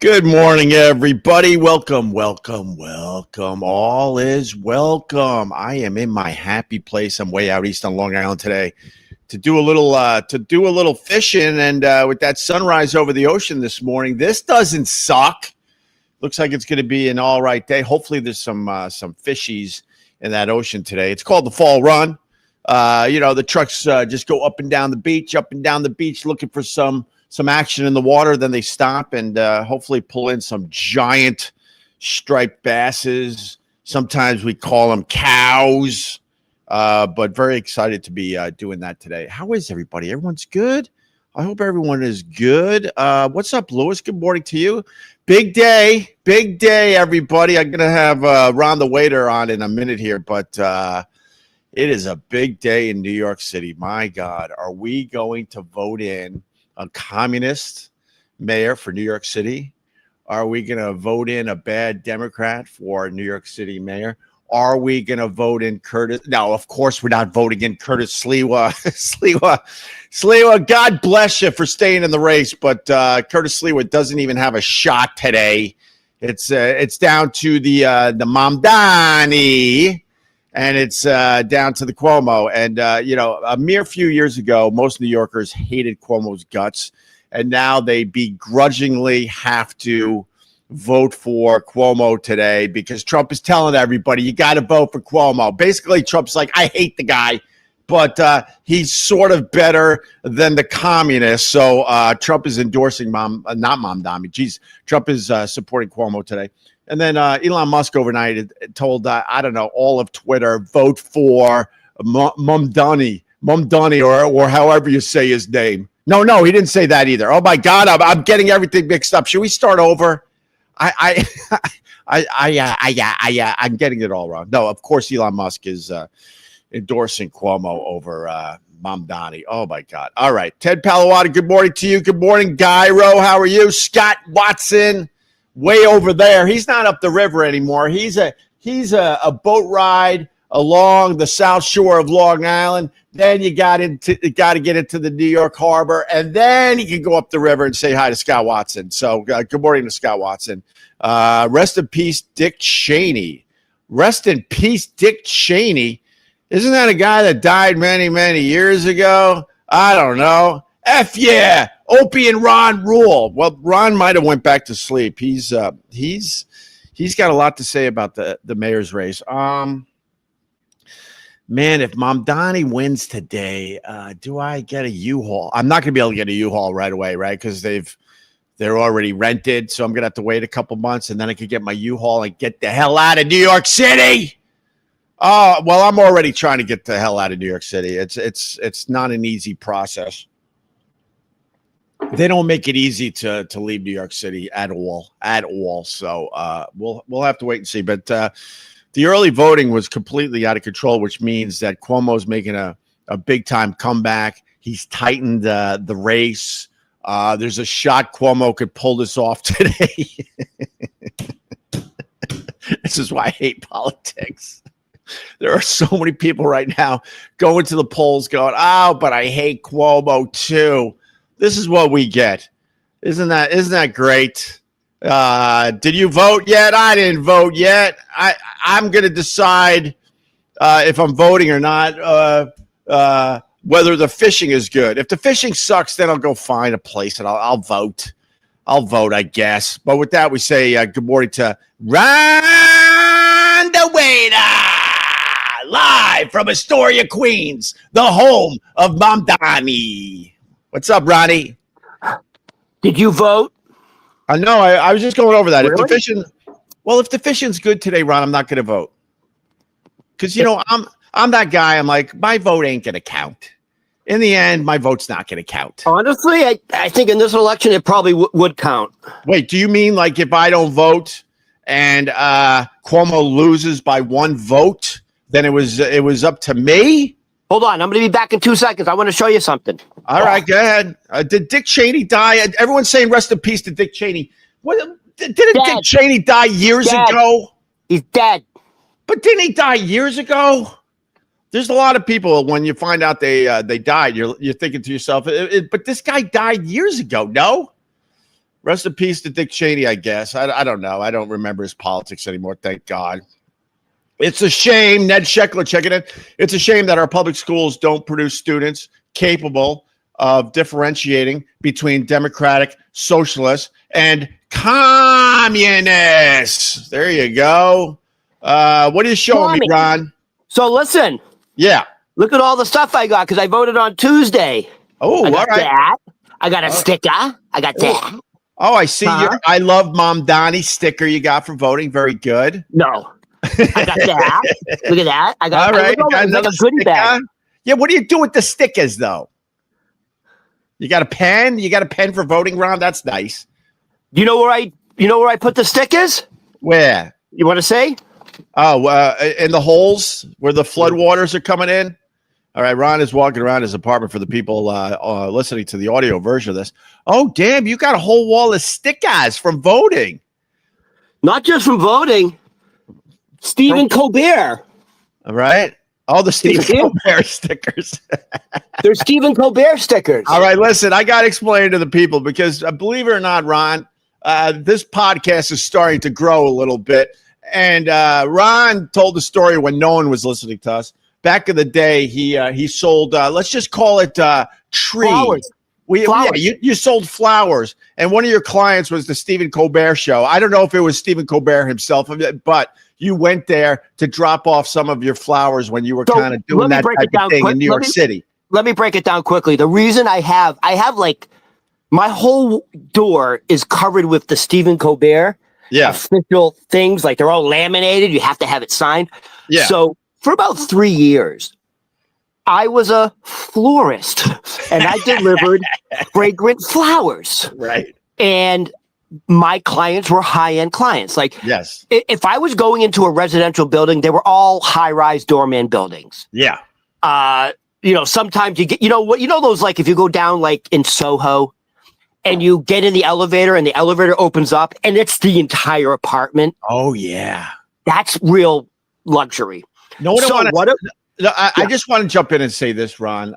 Good morning, everybody. Welcome, welcome, welcome. All is welcome. I am in my happy place. I'm way out east on Long Island today to do a little fishing, and with that sunrise over the ocean this morning, this doesn't suck. Looks like it's going to be an all right day. Hopefully, there's some fishies in that ocean today. It's called the Fall Run. The trucks just go up and down the beach, looking for some action in the water. Then they stop and hopefully pull in some giant striped basses. Sometimes we call them cows, but very excited to be doing that today. How is everybody? Everyone's good? I hope everyone is good. What's up, Lewis? Good morning to you. Big day, everybody. I'm going to have Ron the waiter on in a minute here, but it is a big day in New York City. My God, are we going to vote in a communist mayor for New York City? Are we going to vote in a bad Democrat for New York City mayor? Are we going to vote in Curtis? No, of course we're not voting in Curtis Sliwa. Sliwa, God bless you for staying in the race, but Curtis Sliwa doesn't even have a shot today. It's down to the Mamdani, and it's down to the Cuomo. And, a mere few years ago, most New Yorkers hated Cuomo's guts, and now they begrudgingly have to vote for Cuomo today because Trump is telling everybody, you got to vote for Cuomo. Basically, Trump's like, I hate the guy, but he's sort of better than the communists. So Trump is endorsing not Mamdani. Geez, Trump is supporting Cuomo today. And then Elon Musk overnight told, all of Twitter, vote for Mamdani, or however you say his name. No, he didn't say that either. Oh, my God, I'm getting everything mixed up. Should we start over? I'm getting it all wrong. No, of course, Elon Musk is endorsing Cuomo over Mamdani. Oh, my God. All right. Ted Palawatta, good morning to you. Good morning, Gyro. How are you? Scott Watson, way over there. He's not up the river anymore. He's a boat ride along the south shore of Long Island. Then you got to get into the New York Harbor, and then you can go up the river and say hi to Scott Watson. So good morning to Scott Watson. Rest in peace, Dick Cheney. Rest in peace, Dick Cheney. Isn't that a guy that died many, many years ago? I don't know. F yeah. Opie and Ron rule. Well, Ron might have went back to sleep. He's got a lot to say about the mayor's race. Man, if Mamdani wins today, do I get a U-Haul? I'm not going to be able to get a U-Haul right away, right? Because they're already rented, so I'm going to have to wait a couple months, and then I could get my U-Haul and get the hell out of New York City. Oh, well, I'm already trying to get the hell out of New York City. It's not an easy process. They don't make it easy to leave New York City at all. So we'll have to wait and see. But the early voting was completely out of control, which means that Cuomo's making a big time comeback. He's tightened the race. There's a shot Cuomo could pull this off today. This is why I hate politics. There are so many people right now going to the polls going, oh, but I hate Cuomo too. This is what we get. Isn't that great? Did you vote yet? I didn't vote yet. I'm going to decide if I'm voting or not, whether the fishing is good. If the fishing sucks, then I'll go find a place and I'll vote. I'll vote, I guess. But with that, we say good morning to Ron the waiter, live from Astoria, Queens, the home of Mamdani. What's up, Ronnie? Did you vote? I know. I was just going over that. Really? If the fishing's good today, Ron, I'm not going to vote because I'm that guy. I'm like, my vote ain't going to count. In the end, my vote's not going to count. Honestly, I think in this election it probably would count. Wait, do you mean like if I don't vote and Cuomo loses by one vote, then it was up to me? Hold on, I'm going to be back in 2 seconds. I want to show you something. All right, go ahead. Did Dick Cheney die? Everyone's saying rest in peace to Dick Cheney. Didn't Dick Cheney die years ago? He's dead. But didn't he die years ago? There's a lot of people, when you find out they died, you're thinking to yourself, but this guy died years ago, no? Rest in peace to Dick Cheney, I guess. I don't know. I don't remember his politics anymore, thank God. It's a shame, Ned Sheckler checking in. It's a shame that our public schools don't produce students capable of differentiating between democratic, socialists, and communists. There you go. What are you showing me, Ron? So listen. Yeah. Look at all the stuff I got because I voted on Tuesday. Oh, I got all right. that. I got a sticker. I got that. Oh, I see your I love Mom Donnie sticker you got for voting. Very good. No. I got that. Look at that. I got, all right. I got a goodie bag. Yeah, what do you do with the stickers, though? You got a pen? You got a pen for voting, Ron? That's nice. You know where I put the stickers? Where? You want to say? Oh, in the holes where the floodwaters are coming in. All right, Ron is walking around his apartment for the people listening to the audio version of this. Oh, damn, you got a whole wall of stickers from voting. Not just from voting. Stephen Colbert. All right. Oh, the Stephen Colbert stickers. They're Stephen Colbert stickers. All right, listen, I got to explain to the people because believe it or not, Ron, this podcast is starting to grow a little bit. And Ron told the story when no one was listening to us. Back in the day, he sold, let's just call it tree. Flowers. You sold flowers. And one of your clients was the Stephen Colbert show. I don't know if it was Stephen Colbert himself, but you went there to drop off some of your flowers when you were kind of doing that type of thing in New York City. Let me break it down quickly. The reason I have like my whole door is covered with the Stephen Colbert official things. Like they're all laminated. You have to have it signed. Yeah. So for about 3 years, I was a florist and I delivered fragrant flowers. Right. And my clients were high-end clients. Like, yes, if I was going into a residential building, they were all high-rise doorman buildings. Yeah. Sometimes you get, those, like if you go down like in Soho and you get in the elevator and the elevator opens up and it's the entire apartment. Oh yeah. That's real luxury. No, I just want to jump in and say this, Ron.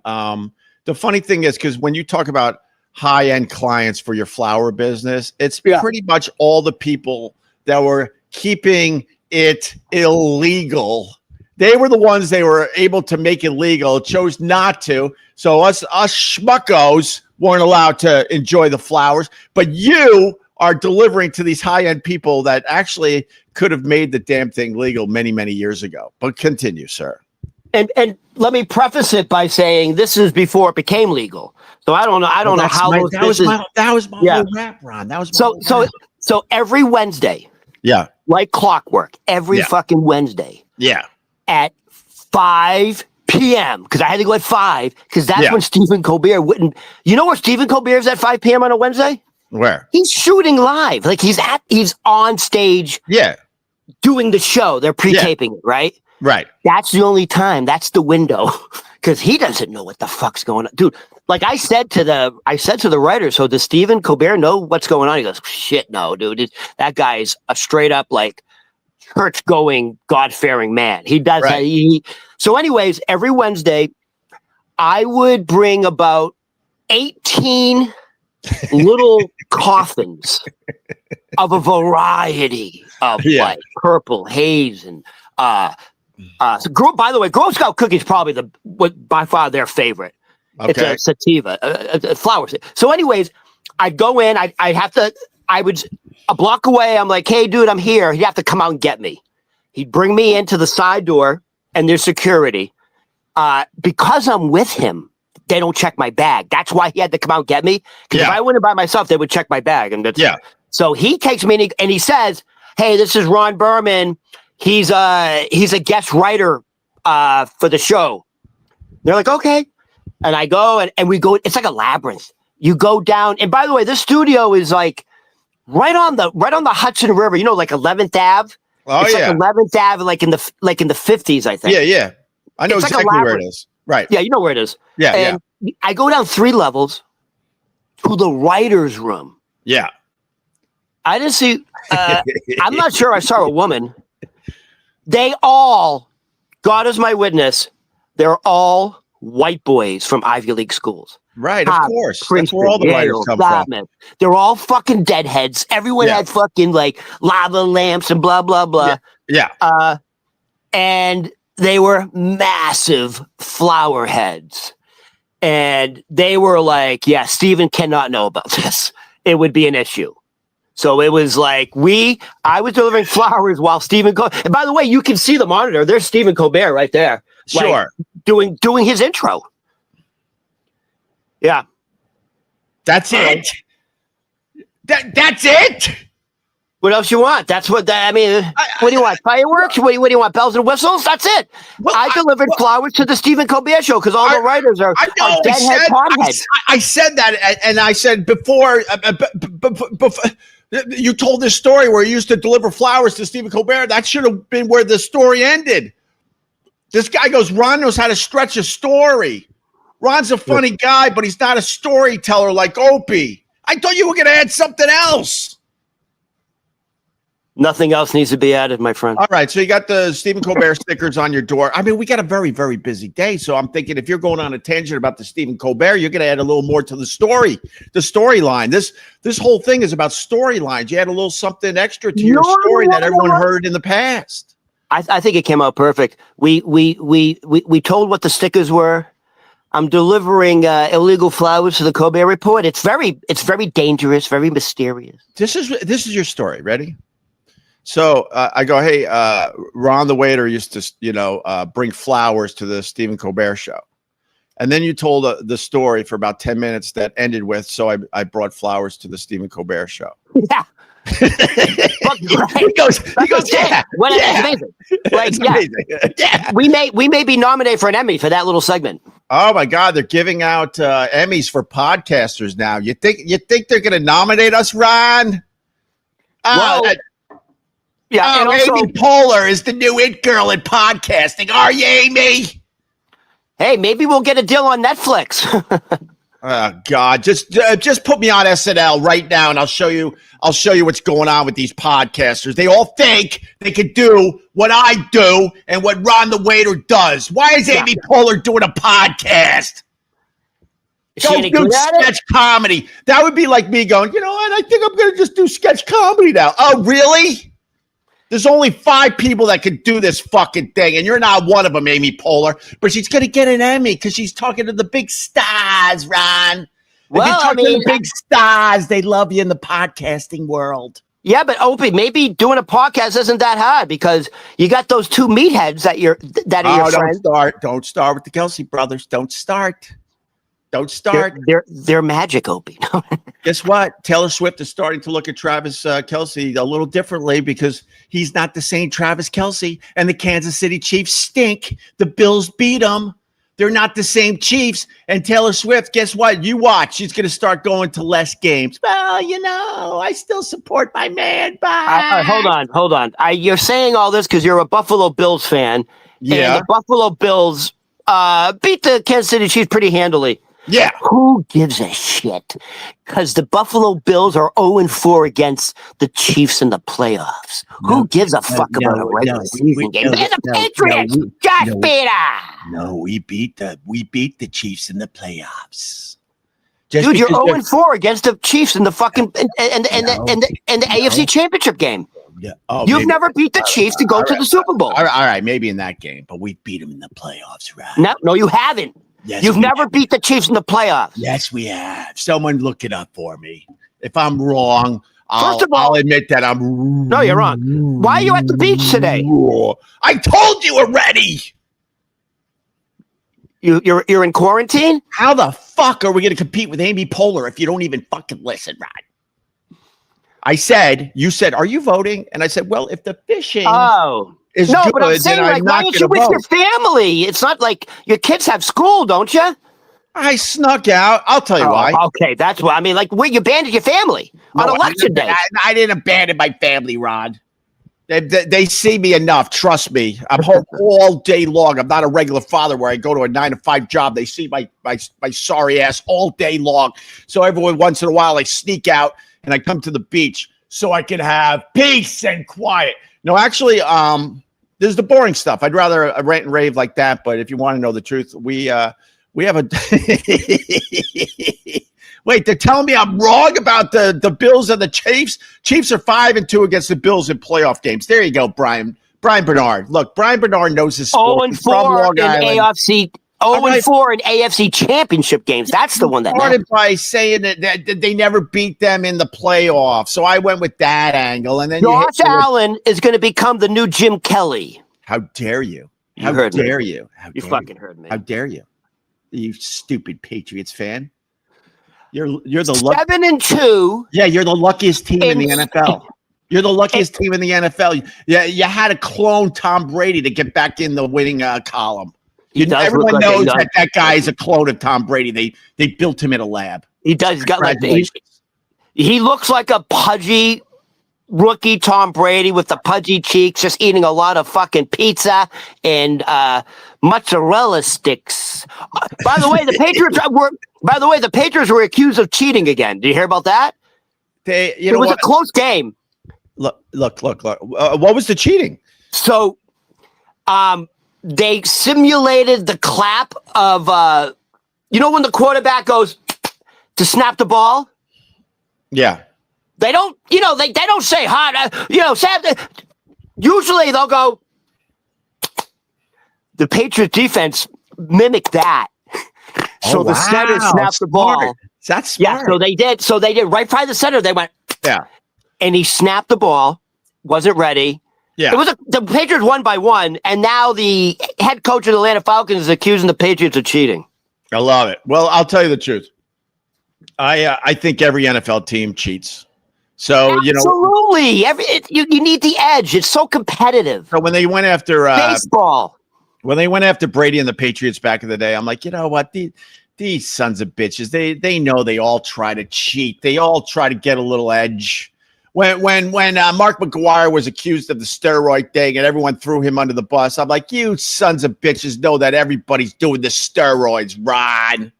The funny thing is, because when you talk about high-end clients for your flower business, it's pretty much all the people that were keeping it illegal. They were the ones they were able to make it legal, chose not to. So us schmuckos weren't allowed to enjoy the flowers. But you are delivering to these high-end people that actually could have made the damn thing legal many, many years ago. But continue, sir. And let me preface it by saying this is before it became legal. So I don't know. I don't know how that was my whole rap, Ron. That was so every Wednesday. Yeah. Like clockwork. Every fucking Wednesday. Yeah. At 5 p.m. because I had to go at 5 because that's when Stephen Colbert wouldn't. You know where Stephen Colbert is at 5 p.m. on a Wednesday? Where? He's shooting live. Like he's on stage. Yeah. Doing the show. They're pre-taping it, right? Right. That's the only time. That's the window because he doesn't know what the fuck's going on, dude. Like I said to the writer, so does Stephen Colbert know what's going on? He goes, shit, no, dude. That guy's a straight up like church-going, God-fearing man. He does that. So anyways, every Wednesday, I would bring about 18 little coffins of a variety of like purple haze and by the way, Girl Scout cookies probably by far their favorite. Okay. It's a sativa, flowers. So anyways, I'd go in, I would a block away. I'm like, hey dude, I'm here. He'd have to come out and get me. He'd bring me into the side door and there's security. Because I'm with him, they don't check my bag. That's why he had to come out and get me. Because if I went in by myself, they would check my bag. And so he takes me and he says, hey, this is Ron Berman. He's a guest writer for the show. They're like, okay. And I go and we go, it's like a labyrinth. You go down, and by the way, this studio is like right on the Hudson River, like 11th Ave. Oh, it's like 11th Ave, like in the 50s, I think. Yeah. I know exactly where it is. Right. Yeah, you know where it is. Yeah, and I go down 3 levels to the writer's room. Yeah. I didn't see, I'm not sure I saw a woman. They all, God is my witness, they're all white boys from Ivy League schools. Right, of Pop, course. That's Princeton, where all the writers Yale, come from. Dartmouth. They're all fucking deadheads. Everyone Yeah. had fucking like lava lamps and blah blah blah. Yeah. And they were massive flower heads. And they were like, yeah, Stephen cannot know about this. It would be an issue. So it was like I was delivering flowers while Stephen and by the way, you can see the monitor. There's Stephen Colbert right there. Sure. Like, doing his intro. Yeah. That's it. That's it. What else you want? That's what what do you want? Fireworks? What do you want? Bells and whistles? That's it. Well, I delivered flowers to the Stephen Colbert show because all the writers are deadhead potheads. I said that, and I said before you told this story where you used to deliver flowers to Stephen Colbert. That should have been where the story ended. This guy goes, Ron knows how to stretch a story. Ron's a funny guy, but he's not a storyteller like Opie. I thought you were going to add something else. Nothing else needs to be added, my friend. All right, so you got the Stephen Colbert stickers on your door. I mean, we got a very, very busy day, so I'm thinking if you're going on a tangent about the Stephen Colbert, you're going to add a little more to the storyline. This whole thing is about storylines. You add a little something extra to your story that everyone heard in the past. I think it came out perfect. We told what the stickers were. I'm delivering illegal flowers to the Colbert Report. It's very dangerous, very mysterious. This is your story. Ready? So I go, hey, Ron the waiter used to, bring flowers to the Stephen Colbert show. And then you told the story for about 10 minutes that ended with, so I brought flowers to the Stephen Colbert show. Yeah. he goes, yeah. It's amazing. Like, it's amazing. Yeah. We may be nominated for an Emmy for that little segment. Oh my God, they're giving out Emmys for podcasters now. You think they're going to nominate us, Ron? Yeah, and also, Amy Poehler is the new it girl in podcasting. Are you, Amy? Hey, maybe we'll get a deal on Netflix. Oh God, just put me on SNL right now, and I'll show you what's going on with these podcasters. They all think they could do what I do and what Ron the waiter does. Why is Amy Poehler doing a podcast? Don't do sketch comedy. That would be like me going, you know what? I think I'm going to just do sketch comedy now. Oh, really? There's only 5 people that could do this fucking thing, and you're not one of them, Amy Poehler. But she's going to get an Emmy because she's talking to the big stars, Ron. Well, if you talk to the big stars, they love you in the podcasting world. Yeah, but Opie, maybe doing a podcast isn't that hard because you got those 2 meatheads that are your friends. Don't start with the Kelsey brothers. Don't start. They're magic, Opie. Guess what? Taylor Swift is starting to look at Travis Kelce a little differently because he's not the same Travis Kelce, and the Kansas City Chiefs stink. The Bills beat them. They're not the same Chiefs. And Taylor Swift, guess what? You watch. She's going to start going to less games. Well, I still support my man. Bye. Hold on. You're saying all this because you're a Buffalo Bills fan. Yeah. And the Buffalo Bills beat the Kansas City Chiefs pretty handily. Yeah. Who gives a shit? Because the Buffalo Bills are 0-4 against the Chiefs in the playoffs. Who gives a fuck about a regular season game? They're the Patriots. Josh Peter. No, we beat the Chiefs in the playoffs. Dude, you're 0-4 against the Chiefs in the fucking and the AFC Championship game. Yeah. You've never beat the Chiefs to go to the Super Bowl. All right, maybe in that game, but we beat them in the playoffs, right? No, you haven't. Yes, You've never beat the Chiefs in the playoffs. Yes, we have. Someone look it up for me. If I'm wrong, First of all, I'll admit that I'm. No, you're wrong. Why are you at the beach today? I told you already. You're in quarantine? How the fuck are we going to compete with Amy Poehler if you don't even fucking listen, Rod? You said, are you voting? And I said, well, if the fishing is good, but I'm saying, like, why aren't you with your family? It's not like your kids have school, don't you? I snuck out. I'll tell you why. Okay, that's why. I mean, like, you abandoned your family on election day. I didn't abandon my family, Rod. They see me enough. Trust me. I'm home all day long. I'm not a regular father where I go to a 9-to-5 job. They see my sorry ass all day long. So every once in a while, I sneak out and I come to the beach so I can have peace and quiet. No, actually, there's the boring stuff. I'd rather rant and rave like that. But if you want to know the truth, we We have a wait. They're telling me I'm wrong about the Bills and the Chiefs. Chiefs are 5-2 against the Bills in playoff games. There you go, Brian. Brian Bernard. Look, Brian Bernard knows his sport. 0-4 in AFC. 0-4 in AFC Championship games. That's the one that started by saying that they never beat them in the playoffs. So I went with that angle, and then Josh Allen is going to become the new Jim Kelly. How dare you? How dare you? You fucking heard me. How dare you? You stupid Patriots fan. You're the 7-2. Yeah, you're the luckiest team in the NFL. You're the luckiest team in the NFL. Yeah, you had to clone Tom Brady to get back in the winning column. Everyone knows that guy is a clone of Tom Brady. They built him in a lab. He does. He's got he looks like a pudgy rookie Tom Brady with the pudgy cheeks, just eating a lot of fucking pizza and mozzarella sticks. By the way, the Patriots were accused of cheating again. Did you hear about that? It was a close game. Look. What was the cheating? So, they simulated the clap of, when the quarterback goes to snap the ball. Yeah. They don't, they don't say hot. Usually they'll go. The Patriots defense mimicked that. So the center snapped the ball. That's smart. Yeah, so they did right by the center. They went. Yeah. And he snapped the ball. Wasn't ready. Yeah. The Patriots won by 1, and now the head coach of the Atlanta Falcons is accusing the Patriots of cheating. I love it. Well, I'll tell you the truth. I think every NFL team cheats. So absolutely, you need the edge. It's so competitive. So when they went after baseball, when they went after Brady and the Patriots back in the day, I'm like, you know what, these sons of bitches, they know they all try to cheat. They all try to get a little edge. When Mark McGuire was accused of the steroid thing and everyone threw him under the bus, I'm like, you sons of bitches know that everybody's doing the steroids, Ron.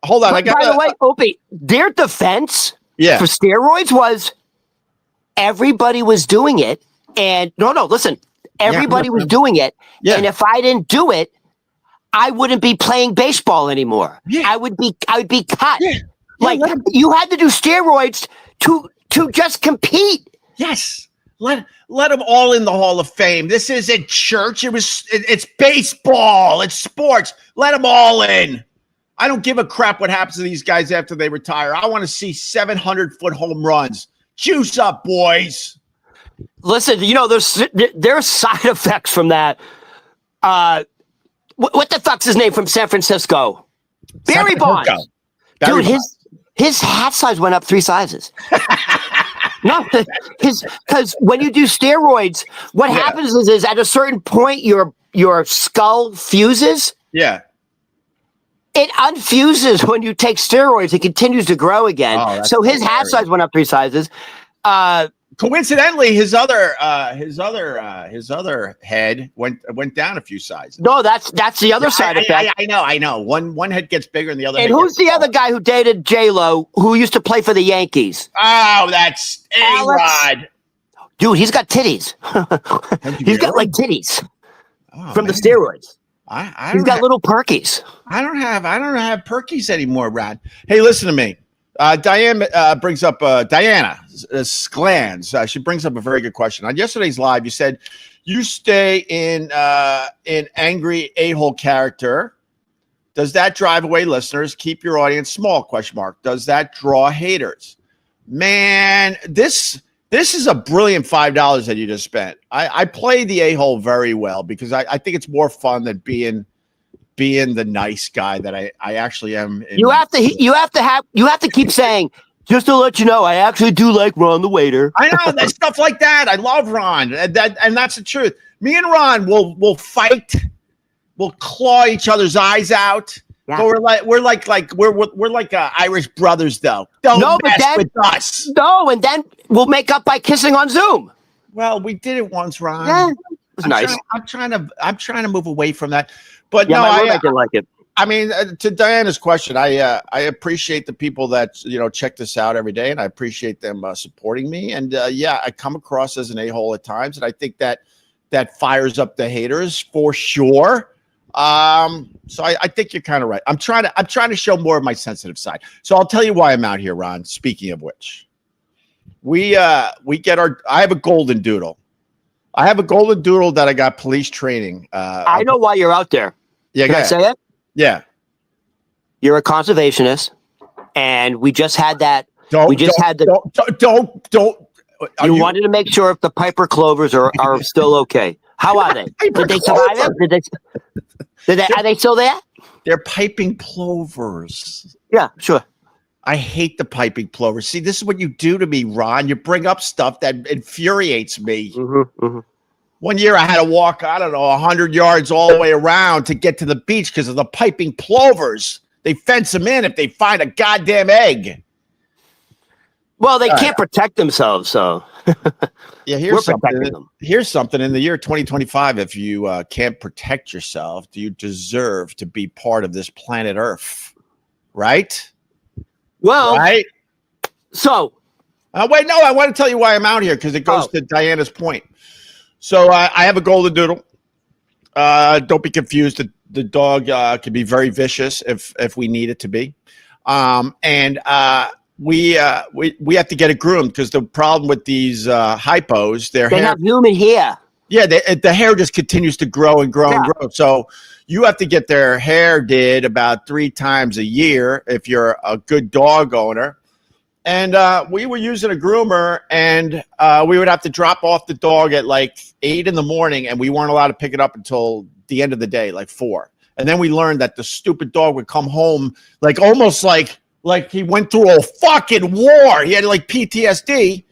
Hold on. By the way, Opie, their defense for steroids was everybody was doing it. And listen, everybody was doing it. Yeah. And if I didn't do it, I wouldn't be playing baseball anymore. Yeah. I would be cut. Yeah. You had to do steroids to just compete. Yes. Let them all in the Hall of Fame. This isn't church. It's baseball. It's sports. Let them all in. I don't give a crap what happens to these guys after they retire. I want to see 700-foot home runs. Juice up, boys. Listen, there's side effects from that. What the fuck's his name from San Francisco? Barry Bonds. Dude, his hat size went up 3 sizes. No, because when you do steroids, what happens is at a certain point your skull fuses. Yeah. It unfuses when you take steroids. It continues to grow again. So his hat size went up 3 sizes. Coincidentally, his other head went down a few sizes. No, that's the other side effect. I know. One head gets bigger and the other. And who's the other guy who dated J-Lo, who used to play for the Yankees? Oh, that's A-Rod. Dude, he's got titties. He's got like titties from the steroids. He's got little perkies. I don't have perkies anymore, Rod. Hey, listen to me. Diana brings up Diana Sklans. She brings up a very good question. On yesterday's live, you said you stay in angry a-hole character. Does that drive away listeners? Keep your audience small? ? Does that draw haters? Man, this is a brilliant $5 that you just spent. I play the a-hole very well because I think it's more fun than being the nice guy that I actually am. You have to keep saying, just to let you know, I actually do like Ron the waiter. I know that stuff like that. I love Ron, and that's the truth. Me and Ron will fight. We'll claw each other's eyes out. Yeah. But we're like Irish brothers, though. Don't mess with us. No, and then we'll make up by kissing on Zoom. Well, we did it once, Ron. Yeah, it was nice. I'm trying to move away from that. But yeah, I didn't like it. I mean, to Diana's question, I appreciate the people that check this out every day, and I appreciate them supporting me. And I come across as an a-hole at times, and I think that fires up the haters for sure. So I think you're kind of right. I'm trying to show more of my sensitive side. So I'll tell you why I'm out here, Ron. Speaking of which, we get our. I have a golden doodle. I have a golden doodle that I got police training. I know why you're out there. Yeah, Can I say it? Yeah. You're a conservationist, and we just had that. Don't. You wanted to make sure if the Piper clovers are still okay. How are they? Did they survive it? Are they still there? They're piping plovers. Yeah, sure. I hate the piping plovers. See, this is what you do to me, Ron. You bring up stuff that infuriates me. One year I had to walk, I don't know, 100 yards all the way around to get to the beach because of the piping plovers. They fence them in if they find a goddamn egg. Well, they can't protect themselves, so yeah. Here's something. In the year 2025, if you can't protect yourself, do you deserve to be part of this planet Earth? Right? Well, right. So, wait, no. I want to tell you why I'm out here because it goes to Diana's point. So I have a golden doodle. Don't be confused. The dog can be very vicious if we need it to be, we have to get it groomed because the problem with these hypos, they have human hair. Yeah, the hair just continues to grow and grow and grow. So you have to get their hair did about 3 times a year if you're a good dog owner. And we were using a groomer, and we would have to drop off the dog at like 8 in the morning, and we weren't allowed to pick it up until the end of the day, like 4. And then we learned that the stupid dog would come home like almost like he went through a fucking war. He had like PTSD.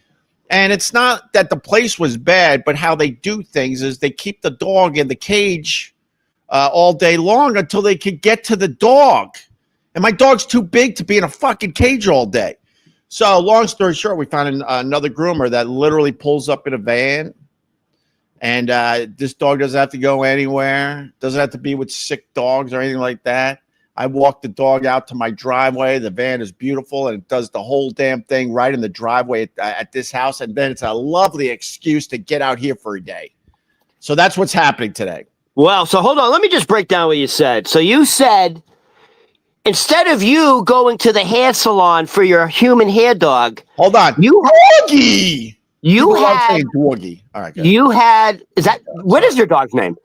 And it's not that the place was bad, but how they do things is they keep the dog in the cage all day long until they can get to the dog. And my dog's too big to be in a fucking cage all day. So long story short, we found another groomer that literally pulls up in a van. And this dog doesn't have to go anywhere. Doesn't have to be with sick dogs or anything like that. I walk the dog out to my driveway. The van is beautiful, and it does the whole damn thing right in the driveway at this house. And then it's a lovely excuse to get out here for a day. So that's what's happening today. Well, so hold on. Let me just break down what you said. So you said instead of you going to the hair salon for your human hair dog. Hold on. Doggy. You had doggy. All right. What is your dog's name?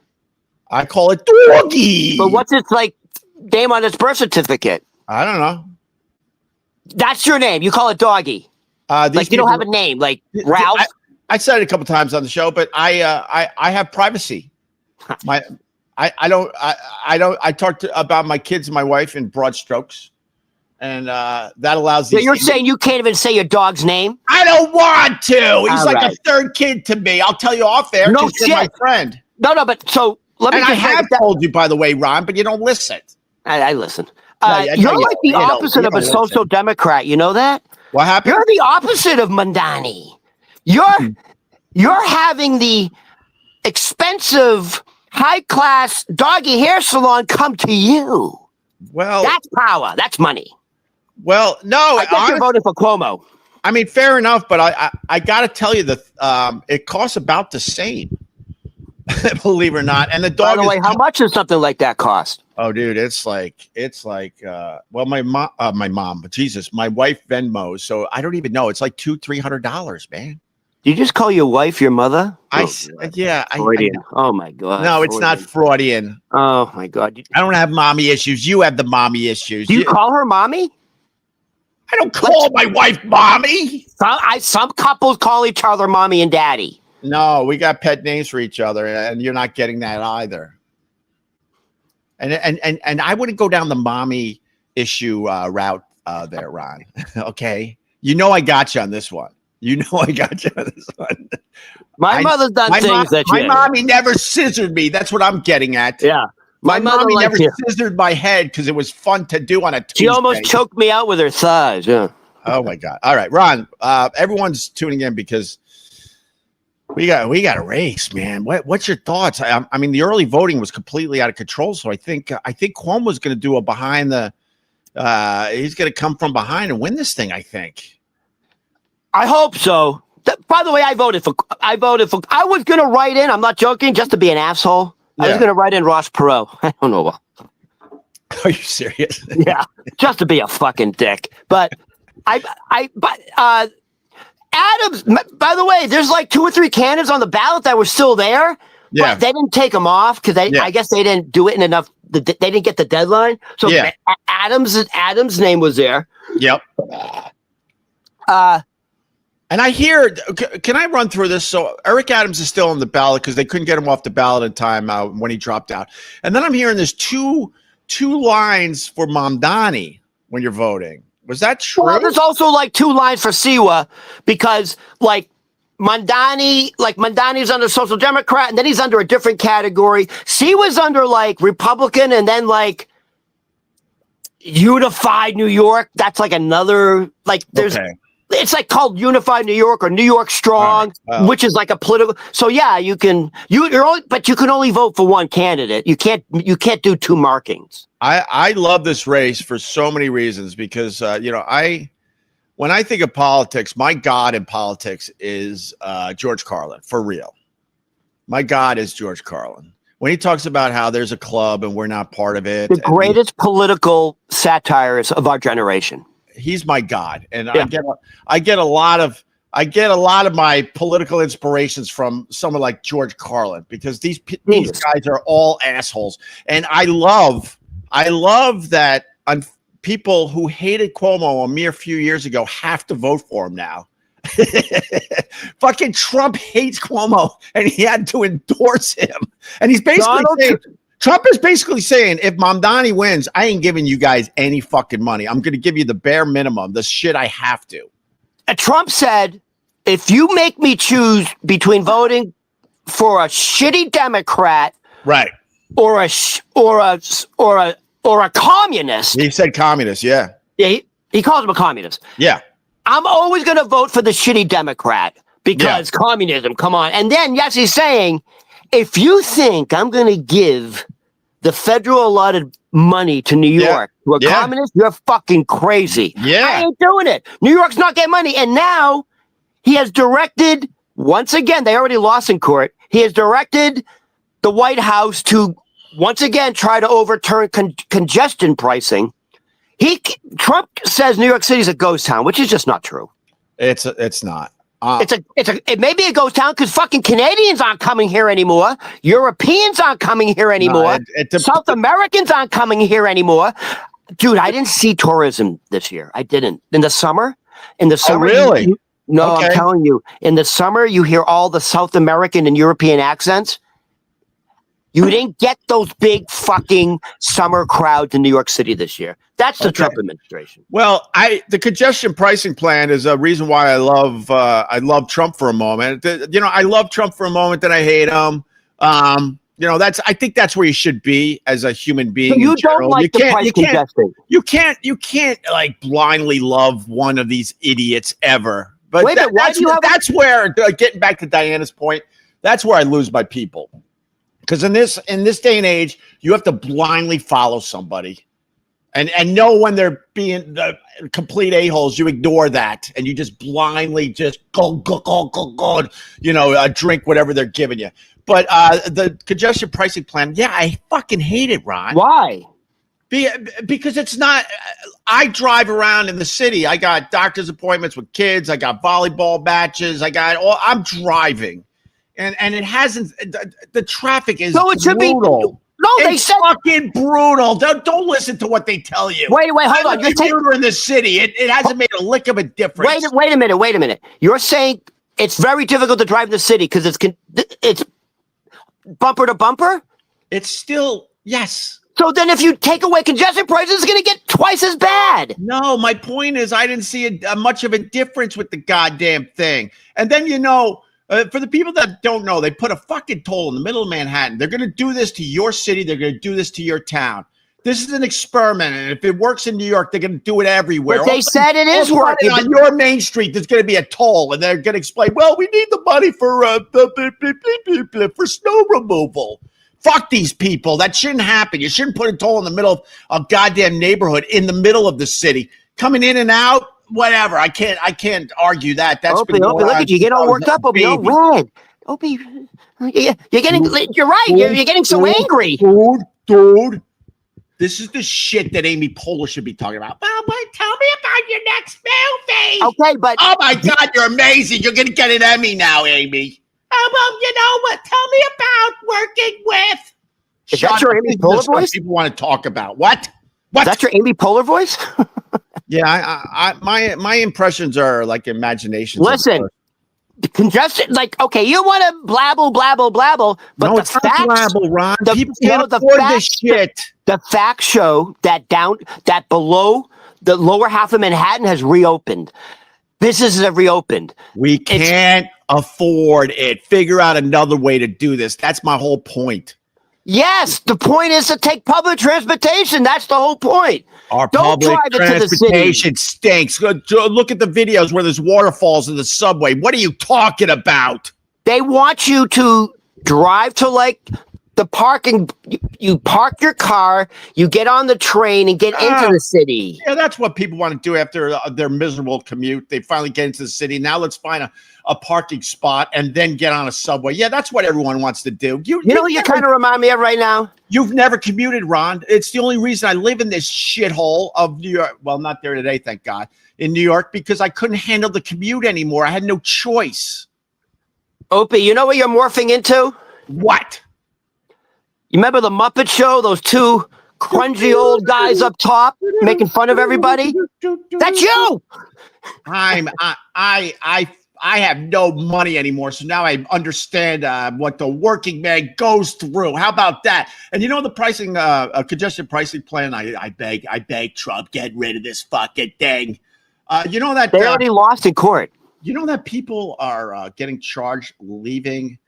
I call it Doggy. But what's its name on its birth certificate? I don't know. That's your name. You call it Doggy. You don't have a name, like Ralph. I said it a couple times on the show, but I have privacy. I talk about my kids and my wife in broad strokes, and that allows. So you're saying you can't even say your dog's name? I don't want to. He's a third kid to me. I'll tell you off there. No shit. My friend. No, but so let me. And I have told you, by the way, Ron, but you don't listen. I listen. You're like the opposite of a social democrat. You know that? What happened? You're the opposite of Mandani. You're having the expensive, high-class doggy hair salon come to you. Well, that's power. That's money. Well, no. I guess you're voting for Cuomo. I mean, fair enough, but I got to tell you that it costs about the same. Believe it or not. And the dog. By the way, how much does something like that cost? Oh, dude, it's like my mom, but Jesus, my wife Venmos, so I don't even know. It's like $200-$300, man. Did you just call your wife your mother? Freudian. Oh my God. No, it's not Freudian. Oh my God. I don't have mommy issues. You have the mommy issues. Do you call her mommy? I don't call my wife mommy. Some couples call each other mommy and daddy. No, we got pet names for each other, and you're not getting that either. And I wouldn't go down the mommy issue route there, Ron. Okay, I got you on this one. My mother's done things that my mommy never scissored me. That's what I'm getting at. Yeah, my mommy never scissored my head because it was fun to do on a Tuesday. She almost choked me out with her thighs. Yeah. Oh my God! All right, Ron. Everyone's tuning in because we got a race, man. What's your thoughts? I mean, the early voting was completely out of control. So I think Cuomo's going to do a behind the. He's going to come from behind and win this thing. I think. I hope so. By the way, I voted for. I was going to write in. I'm not joking, just to be an asshole. I was going to write in Ross Perot. I don't know. Are you serious? Yeah, just to be a fucking dick. But Adams, by the way, there's like 2 or 3 candidates on the ballot that were still there. Yeah. But they didn't take them off because I guess they didn't do it in enough. They didn't get the deadline. So Adams' name was there. Yep. And I hear, can I run through this? So Eric Adams is still on the ballot because they couldn't get him off the ballot in time when he dropped out. And then I'm hearing there's two lines for Mamdani when you're voting. Was that true? Well, there's also like 2 lines for Siwa because like Mamdani's under Social Democrat and then he's under a different category. Siwa's under like Republican and then like Unified New York. That's like another like there's. Okay. It's like called Unified New York or New York Strong, which is like a political. So yeah, you can but you can only vote for one candidate. You can't do 2 markings. I love this race for so many reasons because when I think of politics, my God in politics is George Carlin, for real. My God is George Carlin. When he talks about how there's a club and we're not part of it. The greatest political satirist of our generation. He's my God. And I get a lot of my political inspirations from someone like George Carlin because these guys are all assholes. And I love that people who hated Cuomo a mere few years ago have to vote for him now. Fucking Trump hates Cuomo and he had to endorse him. And he's basically Trump is basically saying, if Mamdani wins, I ain't giving you guys any fucking money. I'm going to give you the bare minimum, the shit I have to. And Trump said, if you make me choose between voting for a shitty Democrat, right, or a communist. He said communist, yeah. Yeah, he calls him a communist. Yeah. I'm always going to vote for the shitty Democrat because communism, come on. And then, yes, he's saying, if you think I'm going to give the federal allotted money to New York to a communist, you're fucking crazy. Yeah. I ain't doing it. New York's not getting money. And now he has directed, once again, they already lost in court. He has directed the White House to once again try to overturn congestion pricing. Trump says New York City is a ghost town, which is just not true. It's not. It may be a ghost town because fucking Canadians aren't coming here anymore. Europeans aren't coming here anymore. South Americans aren't coming here anymore. Dude, I didn't see tourism this year. I didn't. In the summer. Oh, really? Okay. I'm telling you. In the summer, you hear all the South American and European accents. You didn't get those big fucking summer crowds in New York City this year. That's the Trump administration. Well, the congestion pricing plan is a reason why I love Trump for a moment. I love Trump for a moment, then I hate him. I think that's where you should be as a human being. So you don't like the price congestion. You can't like blindly love one of these idiots ever. But that's where getting back to Diana's point, that's where I lose my people. Because in this day and age, you have to blindly follow somebody, and know when they're being the complete a-holes. You ignore that, and you just blindly just go, drink whatever they're giving you. But the congestion pricing plan, I fucking hate it, Ron. Why? Because it's not. I drive around in the city. I got doctor's appointments with kids. I got volleyball matches. I'm driving. And it hasn't. The traffic is so it should brutal. They said fucking brutal. Don't listen to what they tell you. Wait, hold on. You're in the city. It hasn't made a lick of a difference. Wait a minute. You're saying it's very difficult to drive in the city because it's bumper to bumper. It's still yes. So then, if you take away congestion prices, it's going to get twice as bad. No, my point is, I didn't see much of a difference with the goddamn thing. And then for the people that don't know, they put a fucking toll in the middle of Manhattan. They're going to do this to your city. They're going to do this to your town. This is an experiment, and if it works in New York, they're going to do it everywhere. But they said it is working. On your main street, there's going to be a toll, and they're going to explain, well, we need the money for snow removal. Fuck these people. That shouldn't happen. You shouldn't put a toll in the middle of a goddamn neighborhood in the middle of the city. Coming in and out, whatever. I can't argue that. That's Opie, look at you. Get all worked up. Opie, all red. Opie, you're getting. You're right. You're getting so angry. Dude. This is the shit that Amy Poehler should be talking about. Well, tell me about your next movie. Okay, but oh my God, you're amazing. You're gonna get an Emmy now, Amy. Oh well, you know what? Tell me about working with. Is that your Amy Poehler voice? People want to talk about what? What? Is that your Amy Poehler voice? Yeah, my impressions are like imaginations. Listen. Congestion, like, okay, you want to blabble, but no, the it's facts, not blabble, Ron. People can't afford this shit. The facts show that below the lower half of Manhattan has reopened. Businesses have reopened. We can't afford it. Figure out another way to do this. That's my whole point. Yes, the point is to take public transportation. That's the whole point. Our Don't public drive it to the transportation stinks. Look at the videos where there's waterfalls in the subway. What are you talking about? They want you to drive to like the parking. You park your car, you get on the train and get into the city. Yeah, that's what people want to do after their miserable commute. They finally get into the city. Now let's find a parking spot and then get on a subway. Yeah, that's what everyone wants to do. You know what you kind of remind me of right now? You've never commuted, Ron. It's the only reason I live in this shithole of New York. Well, not there today, thank God, in New York, because I couldn't handle the commute anymore. I had no choice. Opie, you know what you're morphing into? What? You remember the Muppet Show? Those two grungy old guys up top making fun of everybody? That's you! I have no money anymore, so now I understand what the working man goes through. How about that? And you know the pricing, congestion pricing plan. I beg Trump, get rid of this fucking thing. You know that they already lost in court. You know that people are getting charged leaving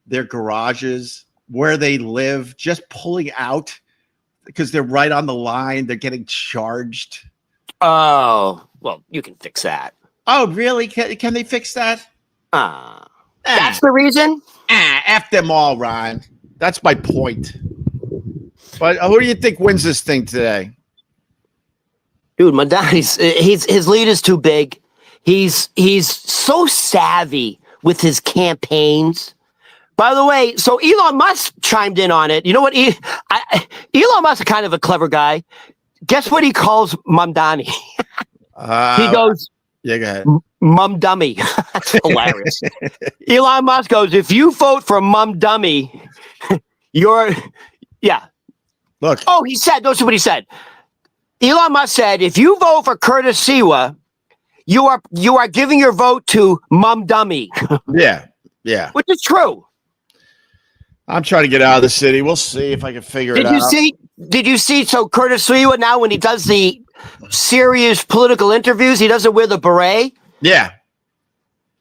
their garages where they live, just pulling out because they're right on the line. They're getting charged. Oh, well, you can fix that. Oh, really? Can they fix that? That's the reason? F them all, Ron. That's my point. But who do you think wins this thing today? Dude, Madani's his lead is too big. He's so savvy with his campaigns. By the way, so Elon Musk chimed in on it. You know what? Elon Musk is kind of a clever guy. Guess what he calls Mamdani? He goes, yeah, go ahead. Mum Dummy. That's hilarious. Elon Musk goes, if you vote for Mum Dummy, yeah. Look. Oh, he said, notice what he said. Elon Musk said, if you vote for Curtis Siwa, you are giving your vote to Mum Dummy. Yeah. Which is true. I'm trying to get out of the city. We'll see if I can figure it out. Did you see? So Curtis Siwa now, when he does the serious political interviews, he doesn't wear the beret. Yeah.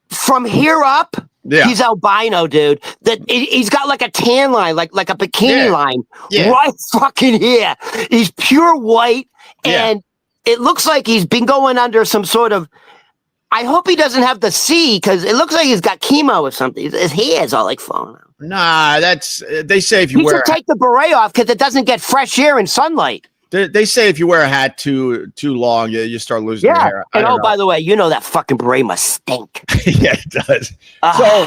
From here up, he's albino, dude. He's got like a tan line, like a bikini line, right fucking here. He's pure white, and it looks like he's been going under some sort of. I hope he doesn't have the C because it looks like he's got chemo or something. His hair's all like falling out. Nah, they say if you wear. You should take the beret off because it doesn't get fresh air and sunlight. They say if you wear a hat too long, you start losing your hair. And by the way, you know that fucking beret must stink. Yeah, it does. So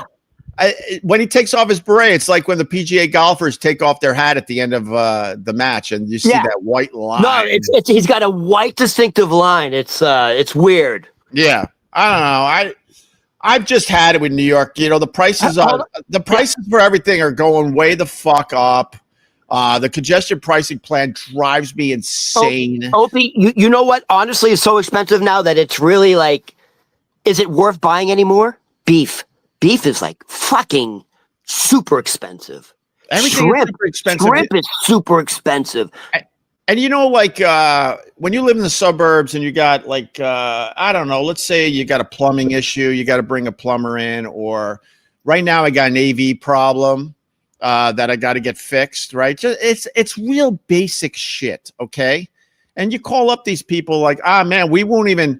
when he takes off his beret, it's like when the PGA golfers take off their hat at the end of the match, and you see that white line. No, it's he's got a white distinctive line. It's weird. Yeah, I don't know. I've just had it with New York. You know, the prices for everything are going way the fuck up. The congestion pricing plan drives me insane. Opie, you know what? Honestly, it's so expensive now that it's really like, is it worth buying anymore? Beef is like fucking super expensive. Everything is super expensive. Shrimp is super expensive. And you know, like when you live in the suburbs and you got like, I don't know, let's say you got a plumbing issue, you got to bring a plumber in, or right now I got an AV problem that I got to get fixed, right? It's real basic shit, okay? And you call up these people like, man, we won't even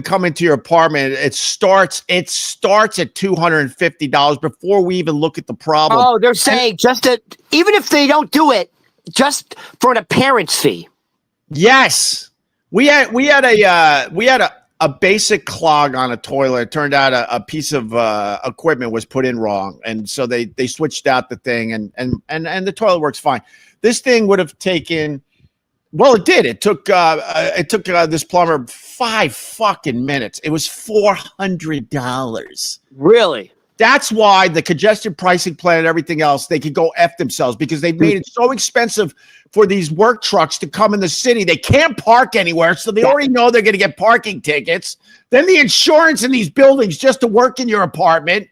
come into your apartment. It starts at $250 before we even look at the problem. Oh, they're saying even if they don't do it, just for an appearance fee. Yes, we had a a basic clog on a toilet. It turned out a piece of equipment was put in wrong, and so they switched out the thing, and the toilet works fine. This thing would have taken. Well, it did. It took this plumber 5 fucking minutes. It was $400. Really? That's why the congestion pricing plan and everything else, they could go F themselves because they've made it so expensive for these work trucks to come in the city. They can't park anywhere, so they already know they're going to get parking tickets. Then the insurance in these buildings just to work in your apartment.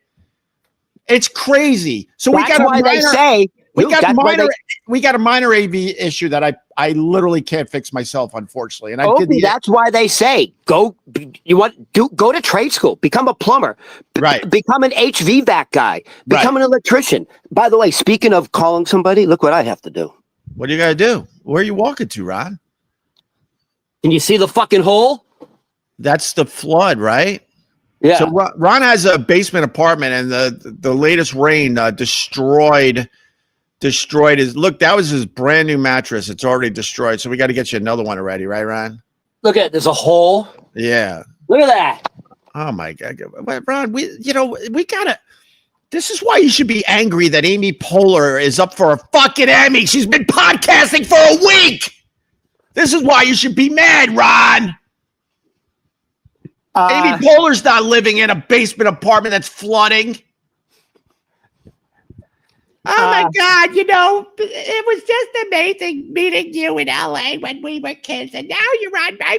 It's crazy. So we got a minor AV issue that I literally can't fix myself, unfortunately. And that's why they say go to trade school, become a plumber, right? Become an HVAC guy, become an electrician. By the way, speaking of calling somebody, look what I have to do. What do you got to do? Where are you walking to, Ron? Can you see the fucking hole? That's the flood, right? Yeah. So Ron has a basement apartment, and the latest rain destroyed his. Look, that was his brand new mattress. It's already destroyed. So we got to get you another one already, right, Ron? Look at it. There's a hole. Yeah. Look at that. Oh my God, Ron. We gotta. This is why you should be angry that Amy Poehler is up for a fucking Emmy. She's been podcasting for a week. This is why you should be mad, Ron. Amy Poehler's not living in a basement apartment that's flooding. Oh my God, it was just amazing meeting you in LA when we were kids, and now you're on my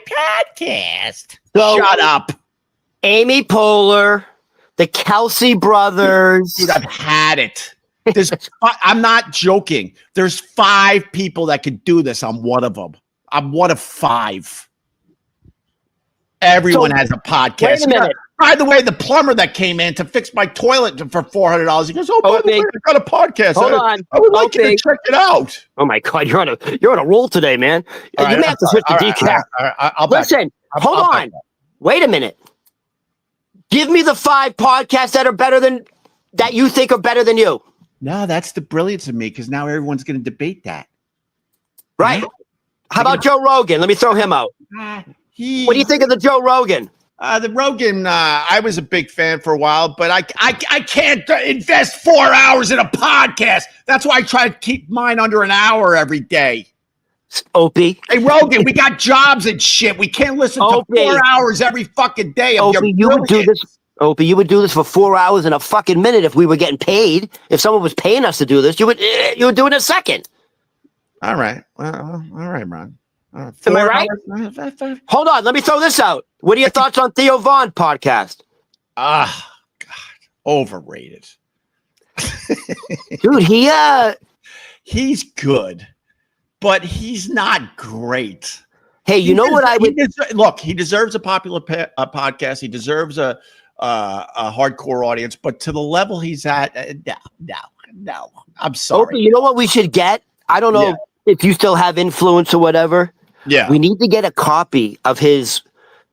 podcast. So, shut up. Amy Poehler, the Kelsey brothers. Dude, I've had it. I'm not joking. There's 5 people that could do this. I'm one of them. I'm one of 5. Everyone has a podcast. Wait a minute. By the way, the plumber that came in to fix my toilet for $400, he goes, "Oh, by the way, I got a podcast. Hold on. I would like you to check it out." Oh my God, you're on a roll today, man. You may have to switch the decaf. Listen, hold on. Wait a minute. Give me the 5 podcasts that you think are better than you. No, that's the brilliance of me, because now everyone's going to debate that. Right? How about Joe Rogan? Let me throw him out. What do you think of the Joe Rogan? The Rogan, I was a big fan for a while, but I can't invest 4 hours in a podcast. That's why I try to keep mine under an hour every day. Opie. Hey, Rogan, we got jobs and shit. We can't listen to 4 hours every fucking day. Opie, you would do this. Opie, you would do this for 4 hours in a fucking minute if we were getting paid. If someone was paying us to do this, you would do it in a second. All right. All right, Ron. Am I right? Hold on. Let me throw this out. What are your thoughts on Theo Von podcast? God. Overrated. Dude, he's good, but he's not great. Hey, you know what I would look? He deserves a popular podcast. He deserves a hardcore audience, but to the level he's at, no. I'm sorry. Opie, you know what we should get? I don't know if you still have influence or whatever. Yeah. We need to get a copy of his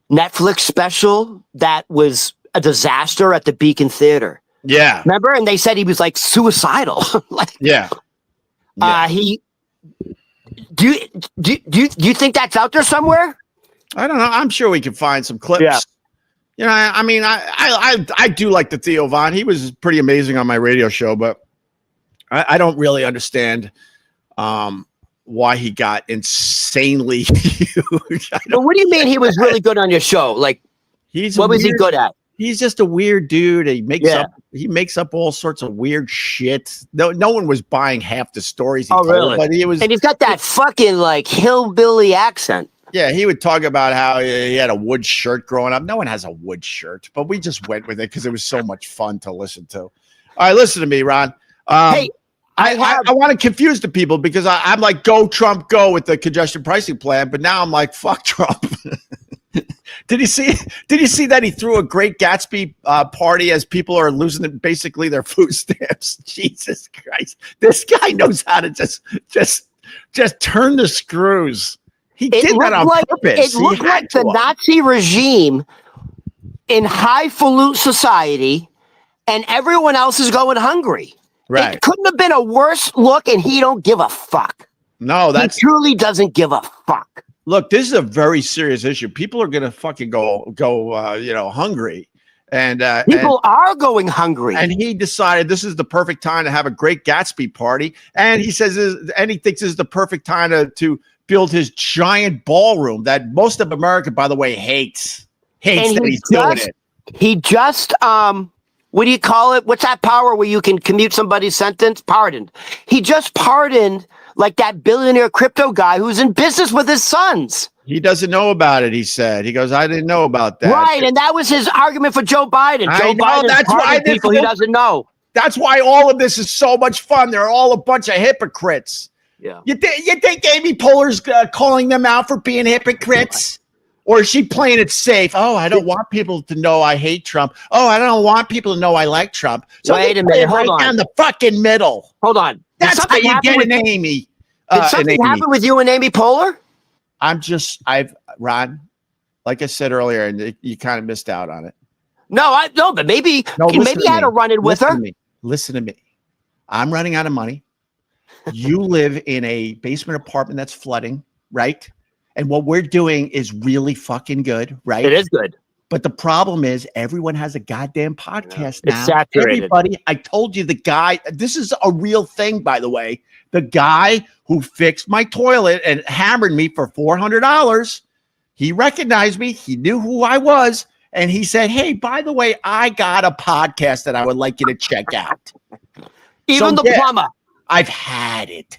Netflix special that was a disaster at the Beacon Theater. Yeah. Remember? And they said he was like suicidal. Yeah. Do you think that's out there somewhere? I don't know. I'm sure we can find some clips. Yeah. You know, I mean, I do like the Theo Von. He was pretty amazing on my radio show, but I don't really understand why he got insanely huge. But what do you mean he was really good on your show? Like, what was he good at? He's just a weird dude. He makes up all sorts of weird shit. No one was buying half the stories he told. Really? But and he's got that fucking like hillbilly accent. Yeah, he would talk about how he had a wood shirt growing up. No one has a wood shirt, but we just went with it because it was so much fun to listen to. All right, listen to me, Ron. Hey, I want to confuse the people because I'm like, go Trump, go with the congestion pricing plan, but now I'm like, fuck Trump. Did you see that he threw a Great Gatsby party as people are losing basically their food stamps? Jesus Christ, this guy knows how to just turn the screws. He did that on purpose. It looked like the Nazi regime in highfalutin society, and everyone else is going hungry. Right. It couldn't have been a worse look, and he don't give a fuck. No, he truly doesn't give a fuck. Look, this is a very serious issue. People are going to fucking go, hungry. And People are going hungry. And he decided this is the perfect time to have a great Gatsby party. And he says, and he thinks this is the perfect time to build his giant ballroom that most of America, by the way, hates that he's doing it. He just, what do you call it? What's that power where you can commute somebody's sentence? Pardoned. He just pardoned like that billionaire crypto guy who's in business with his sons. He doesn't know about it, he said. He goes, I didn't know about that. Right, and that was his argument for Joe Biden. That's why people he doesn't know. That's why all of this is so much fun. They're all a bunch of hypocrites. Yeah. You think Amy Poehler's calling them out for being hypocrites? Or is she playing it safe? Oh, I don't want people to know I hate Trump. Oh, I don't want people to know I like Trump. So wait a minute, hold on. Down the fucking middle. Hold on. That's how you get an Amy. Did something happen with you and Amy Poehler? Ron, like I said earlier, and you kind of missed out on it. But maybe you had a run-in with her. Listen to me. I'm running out of money. You live in a basement apartment that's flooding, right? And what we're doing is really fucking good, right? It is good. But the problem is everyone has a goddamn podcast now. It's saturated. Everybody, I told you the guy, this is a real thing, by the way. The guy who fixed my toilet and hammered me for $400, he recognized me. He knew who I was. And he said, hey, by the way, I got a podcast that I would like you to check out. Even the plumber. I've had it.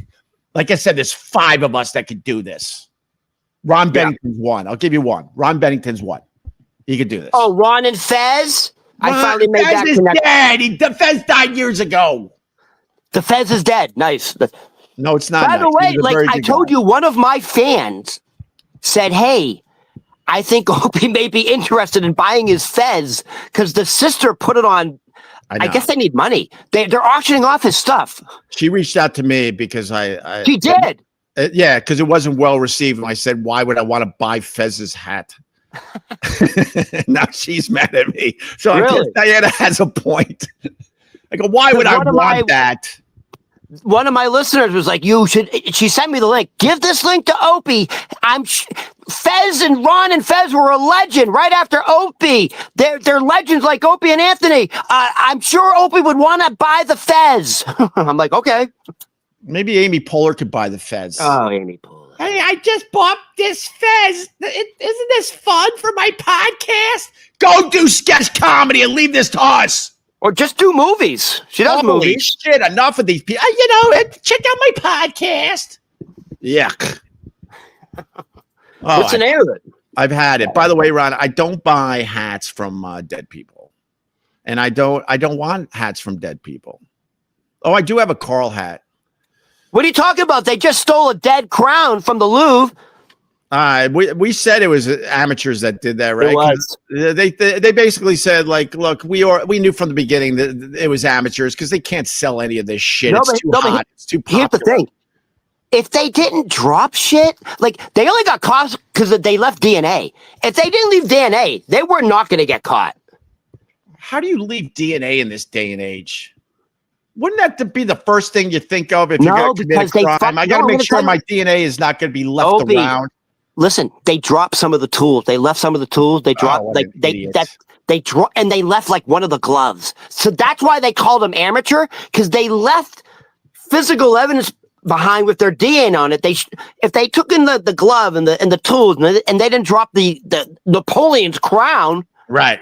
Like I said, there's 5 of us that could do this. Ron Bennington's one. I'll give you one. Ron Bennington's one. He could do this. Oh, Ron and Fez? I finally made that connection. Dead. Fez died years ago. The Fez is dead. Nice. No, it's not. By the way, like I told you, one of my fans said, hey, I think Opie may be interested in buying his Fez because the sister put it on. I guess they need money. They're auctioning off his stuff. She reached out to me because She did? Yeah, because it wasn't well received. And I said, why would I want to buy Fez's hat? Now she's mad at me. So really? I guess Diana has a point. I go, why would I want that? One of my listeners was like, she sent me the link. Give this link to Opie. Fez and Ron and Fez were a legend right after Opie. They're legends like Opie and Anthony. I'm sure Opie would want to buy the Fez. I'm like, okay. Maybe Amy Poehler could buy the Fez. Oh, Amy Poehler. Hey, I just bought this Fez. Isn't this fun for my podcast? Go do sketch comedy and leave this to us. Or just do movies. She does movies. Shit, enough of these people. Check out my podcast. Yuck. What's an air of it? I've had it. By the way, Ron, I don't buy hats from dead people. And I don't want hats from dead people. Oh, I do have a Carl hat. What are you talking about? They just stole a dead crown from the Louvre. We said it was amateurs that did that, right? It was. They basically said, like, look, we knew from the beginning that it was amateurs because they can't sell any of this shit. It's too hot. It's too popular. Here's the thing. If they didn't drop shit, like they only got caught because they left DNA. If they didn't leave DNA, they were not going to get caught. How do you leave DNA in this day and age? Wouldn't that be the first thing you think of if you're going to commit a crime? I got to make sure my DNA is not going to be left around. Listen, they dropped some of the tools. They left some of the tools. They dropped and they left like one of the gloves. So that's why they called them amateur, because they left physical evidence behind with their DNA on it. If they took in the glove and the tools and they didn't drop the Napoleon's crown, right?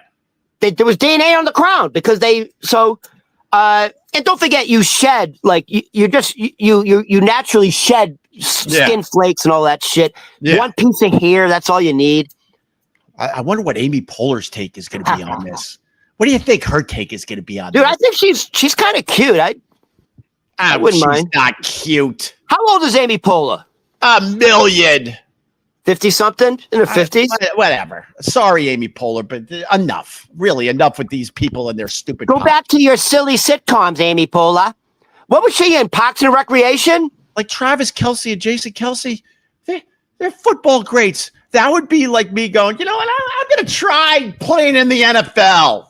There was DNA on the crown because and don't forget, you shed like you naturally shed skin flakes and all that shit. Yeah. One piece of hair, that's all you need. I wonder what Amy Poehler's take is going to be on this. What do you think her take is going to be on this? Dude, I think she's kind of cute. I wouldn't mind. She's not cute. How old is Amy Poehler? 1 million. 50-something? In her 50s? Whatever. Sorry, Amy Poehler, but enough. Really, enough with these people and their stupid Go back to your silly sitcoms, Amy Poehler. What was she in? Parks and Recreation? Like Travis Kelce and Jason Kelce, they're football greats. That would be like me going, you know what? I'm going to try playing in the NFL.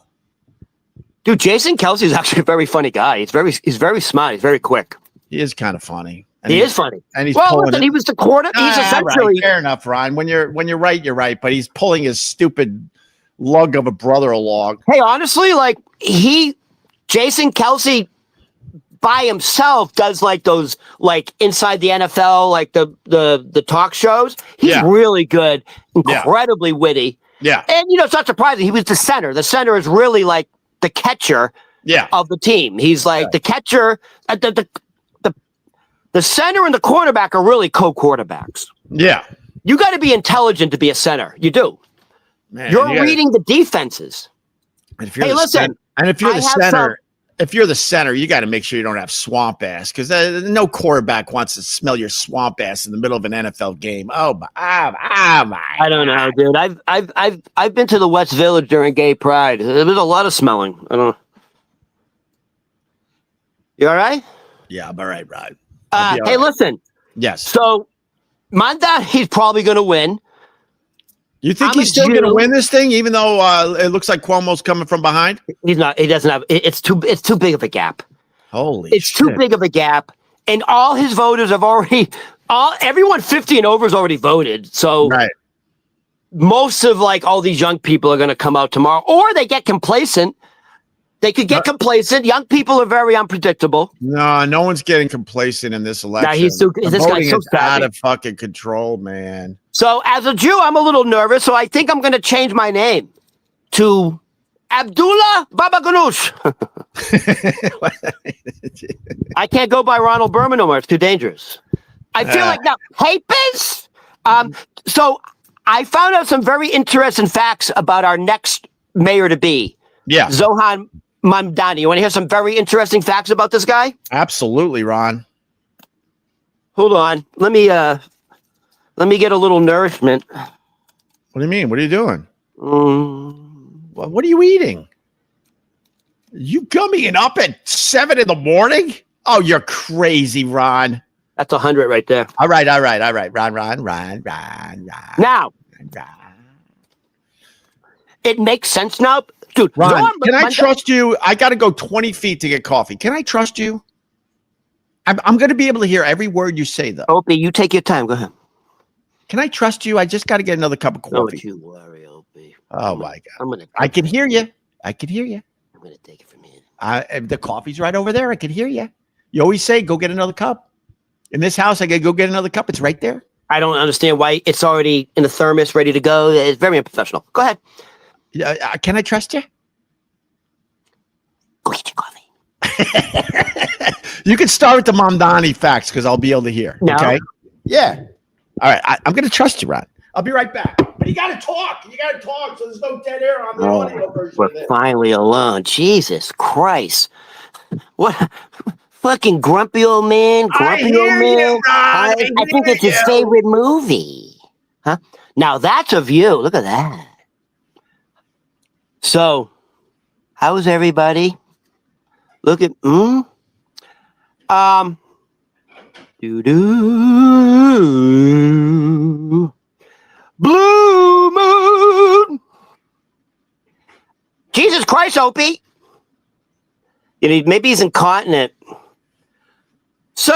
Dude, Jason Kelce is actually a very funny guy. He's very smart. He's very quick. He is kind of funny. He is funny. And he's well, pulling listen, it. he was the quarter. He's essentially right. Fair enough, Ron. When you're right, you're right. But he's pulling his stupid lug of a brother along. Hey, honestly, like Jason Kelsey by himself does like those like inside the NFL, like the talk shows. He's really good, incredibly witty. Yeah. And it's not surprising. He was the center. The center is really like the catcher of the team. He's like the catcher. The center and the quarterback are really co-quarterbacks. Yeah. You got to be intelligent to be a center. You do. Man, You're reading the defenses. Hey, listen. And if you're the center, you got to make sure you don't have swamp ass, because no quarterback wants to smell your swamp ass in the middle of an NFL game. Oh my! I don't know, dude. I've been to the West Village during Gay Pride. There was a lot of smelling. I don't know. You all right? Yeah, I'm all right, Rod. Hey, listen. Yes. So, he's probably going to win. You think he's still going to win this thing, even though it looks like Cuomo's coming from behind? He's not. He doesn't have. It's too big of a gap. Holy It's shit. too big of a gap. And all his voters have already, everyone 50 and over has already voted. So most of like all these young people are going to come out tomorrow, or they get complacent. They could get complacent. Young people are very unpredictable. No one's getting complacent in this election. Nah, this guy's so out of fucking control, man. So as a Jew, I'm a little nervous. So I think I'm going to change my name to Abdullah Baba Ganoush. I can't go by Ronald Berman no more. It's too dangerous. I feel like now, hey, Biz. So I found out some very interesting facts about our next mayor to be. Yeah. Zohan Mamdani. You want to hear some very interesting facts about this guy? Absolutely, Ron. Hold on. Let me get a little nourishment. What do you mean? What are you doing? What are you eating? You gummying up at 7 a.m? Oh, you're crazy, Ron. That's 100 right there. All right. Ron. Now, it makes sense now. Dude, Ron, can I trust you? I got to go 20 feet to get coffee. Can I trust you? I'm going to be able to hear every word you say, though. Opie, you take your time. Go ahead. Can I trust you? I just got to get another cup of coffee. Don't you worry, Opie. Oh, my God. I can hear you. I'm going to take it from here. The coffee's right over there. I can hear you. You always say, go get another cup. In this house, I got to go get another cup. It's right there. I don't understand why it's already in the thermos, ready to go. It's very unprofessional. Go ahead. Can I trust you? Go get your coffee. You can start with the Mamdani facts because I'll be able to hear. No. Okay? Yeah. All right. I'm going to trust you, Ron. I'll be right back. But you got to talk. So there's no dead air on the audio version. We're finally alone. Jesus Christ. What? Fucking grumpy old man. I think it's his favorite movie. Huh? Now that's a view. Look at that. So, how's everybody? Look at Blue Moon. Jesus Christ, Opie. Maybe he's incontinent. So,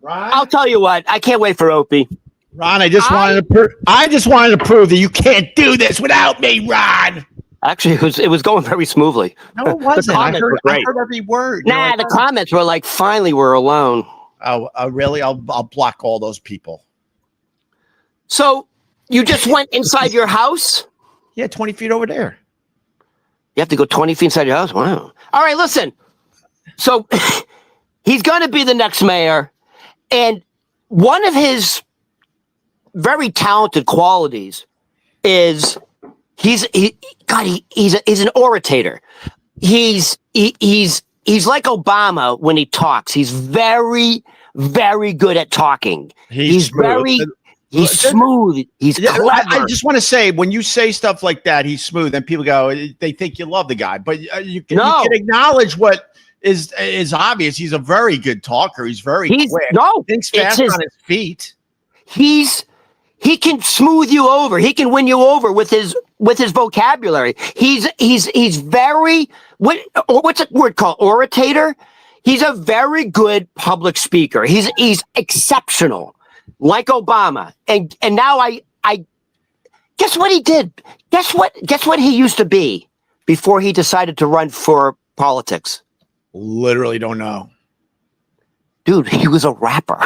Ron? I'll tell you what. I can't wait for Opie. Ron, I just wanted to prove that you can't do this without me, Ron. Actually, it was going very smoothly. No, it wasn't. I heard every word. Nah, the comments were like, finally, we're alone. Oh, really? I'll block all those people. So, you just went inside your house? Yeah, 20 feet over there. You have to go 20 feet inside your house? Wow. All right, listen. So, he's going to be the next mayor. And one of his very talented qualities is he's an orator. He's like Obama when he talks. He's very, very good at talking. He's smooth. He's clever. I just want to say, when you say stuff like that, he's smooth, and people go, they think you love the guy. But you can acknowledge what is obvious. He's a very good talker. He's very quick. Thinks fast on his feet. He can smooth you over. He can win you over with his vocabulary. He's very what's a word called? Orator. He's a very good public speaker. He's exceptional, like Obama. And now I guess what he did? Guess what he used to be before he decided to run for politics? Literally don't know. Dude, he was a rapper.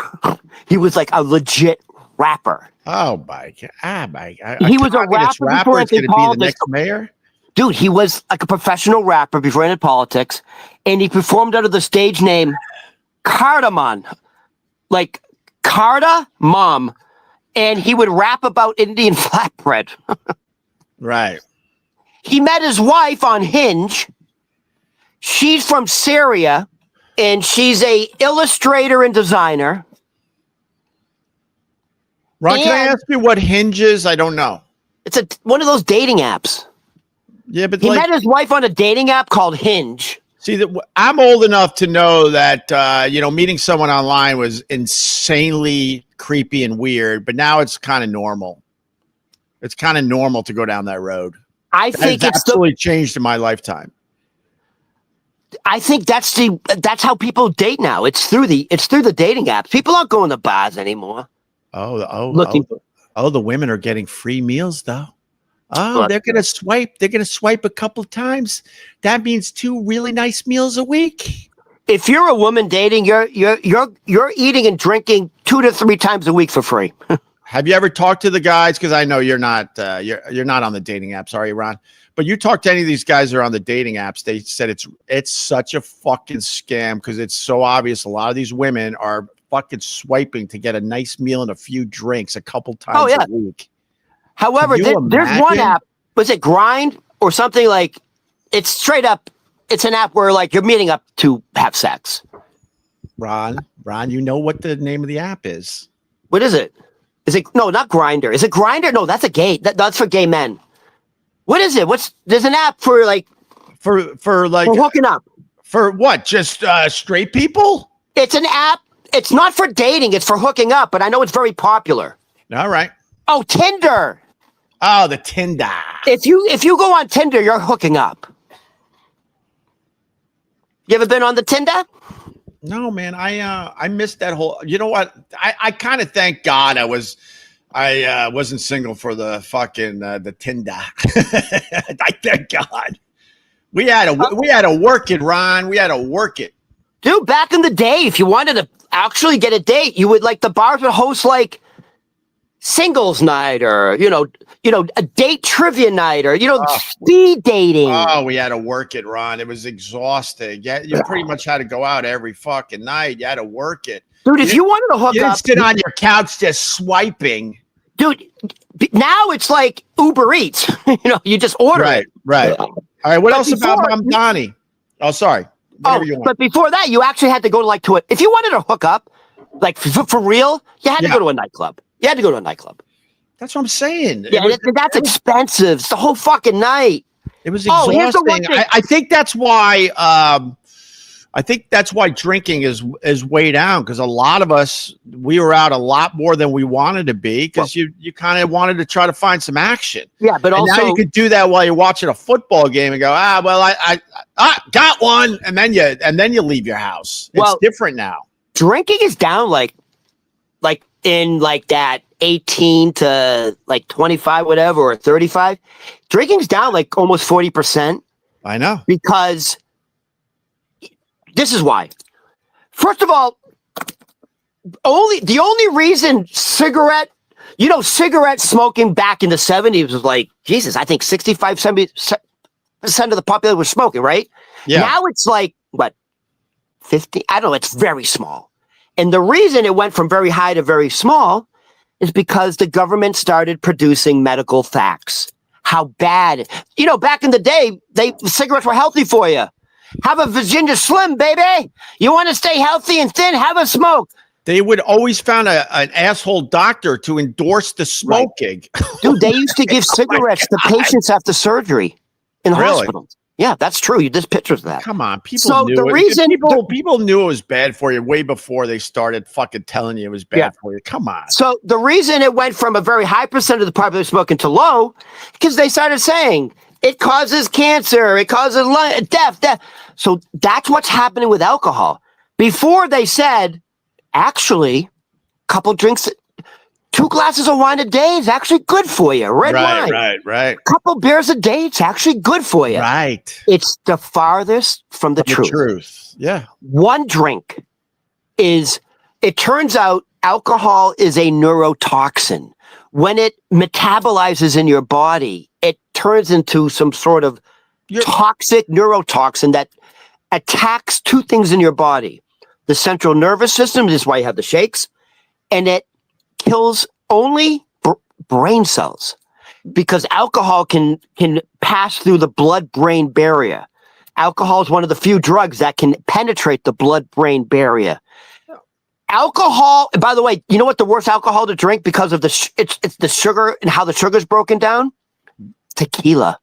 He was like a legit rapper. Oh my God. He was a rapper before is going to be the politics. next mayor? Dude, he was like a professional rapper before he entered politics, and he performed under the stage name Cardamom, like Carda Mom, and he would rap about Indian flatbread. Right. He met his wife on Hinge. She's from Syria, and she's a illustrator and designer. Ron, can I ask you what Hinge is? I don't know. It's one of those dating apps. Yeah, but he met his wife on a dating app called Hinge. See, I'm old enough to know that meeting someone online was insanely creepy and weird, but now it's kind of normal. It's kind of normal to go down that road. I think it's absolutely changed in my lifetime. I think that's how people date now. It's through the dating apps. People aren't going to bars anymore. The women are getting free meals though. Oh, they're gonna swipe. They're gonna swipe a couple times. That means 2 really nice meals a week. If you're a woman dating, you're eating and drinking 2 to 3 times a week for free. Have you ever talked to the guys? Because I know you're not on the dating apps, are you, Ron? But you talk to any of these guys that are on the dating apps, they said it's such a fucking scam because it's so obvious. A lot of these women are fucking swiping to get a nice meal and a few drinks a couple times a week. However, there's one app. Was it Grind or something like? It's straight up. It's an app where like you're meeting up to have sex. Ron, you know what the name of the app is? What is it? Is it no? Not Grinder. Is it Grinder? No, that's a gay. That's for gay men. What is it? There's an app for like for hooking up. For what? Just straight people? It's an app. It's not for dating. It's for hooking up. But I know it's very popular. All right. Oh, Tinder. Oh, the Tinder. If you go on Tinder, you're hooking up. You ever been on the Tinder? No, man. I missed that whole. You know what? I kind of thank God I wasn't single for the fucking the Tinder. I thank God. We had to work it, Ron. We had to work it. Dude, back in the day, if you wanted to actually get a date, you would the bars would host like singles night or a date trivia night or speed dating. Oh, we had to work it, Ron. It was exhausting. Yeah, you pretty much had to go out every fucking night. You had to work it. Dude, if you wanted to hook you up, didn't sit on your couch just swiping. Dude, now it's like Uber Eats. You just order it. Right. All right. What else about Mom Donnie? Oh, sorry. But before that, you actually had to go to it. If you wanted to hook up, like for real, you had to go to a nightclub. You had to go to a nightclub. That's what I'm saying. Yeah, that's expensive. It's the whole fucking night. It was exhausting. I think that's why. I think that's why drinking is way down because a lot of us we were out a lot more than we wanted to be because you kind of wanted to try to find some action. Yeah, but also now you could do that while you're watching a football game and go, I got one, and then you leave your house. It's different now. Drinking is down like in that 18 to 25 whatever or 35. Drinking's down almost 40%. I know because. This is why. First of all, the only reason cigarette smoking back in the 70s was Jesus, I think 65-70% of the population was smoking, right? Yeah. Now it's 50? I don't know, it's very small. And the reason it went from very high to very small is because the government started producing medical facts. How bad. Back in the day, cigarettes were healthy for you. Have a Virginia Slim, baby. You want to stay healthy and thin? Have a smoke. They would always find an asshole doctor to endorse the smoking. Right. Dude, they used to give cigarettes to patients after surgery in hospitals. Yeah, that's true. There's pictures of that. Come on, people knew it. People knew it was bad for you way before they started fucking telling you it was bad for you. Come on. So the reason it went from a very high percent of the population smoking to low, because they started saying it causes cancer, it causes death. So that's what's happening with alcohol. Before they said, actually, couple drinks, 2 glasses of wine a day is actually good for you. Red wine. Right. Couple beers a day, it's actually good for you. Right. It's the farthest from the truth. Yeah. One drink is, it turns out alcohol is a neurotoxin. When it metabolizes in your body, it turns into some sort of toxic neurotoxin that attacks 2 things in your body. The central nervous system, this is why you have the shakes, and it kills only brain cells because alcohol can pass through the blood-brain barrier. Alcohol is one of the few drugs that can penetrate the blood-brain barrier. Alcohol, by the way, you know what the worst alcohol to drink because of it's the sugar and how the sugar is broken down? Tequila.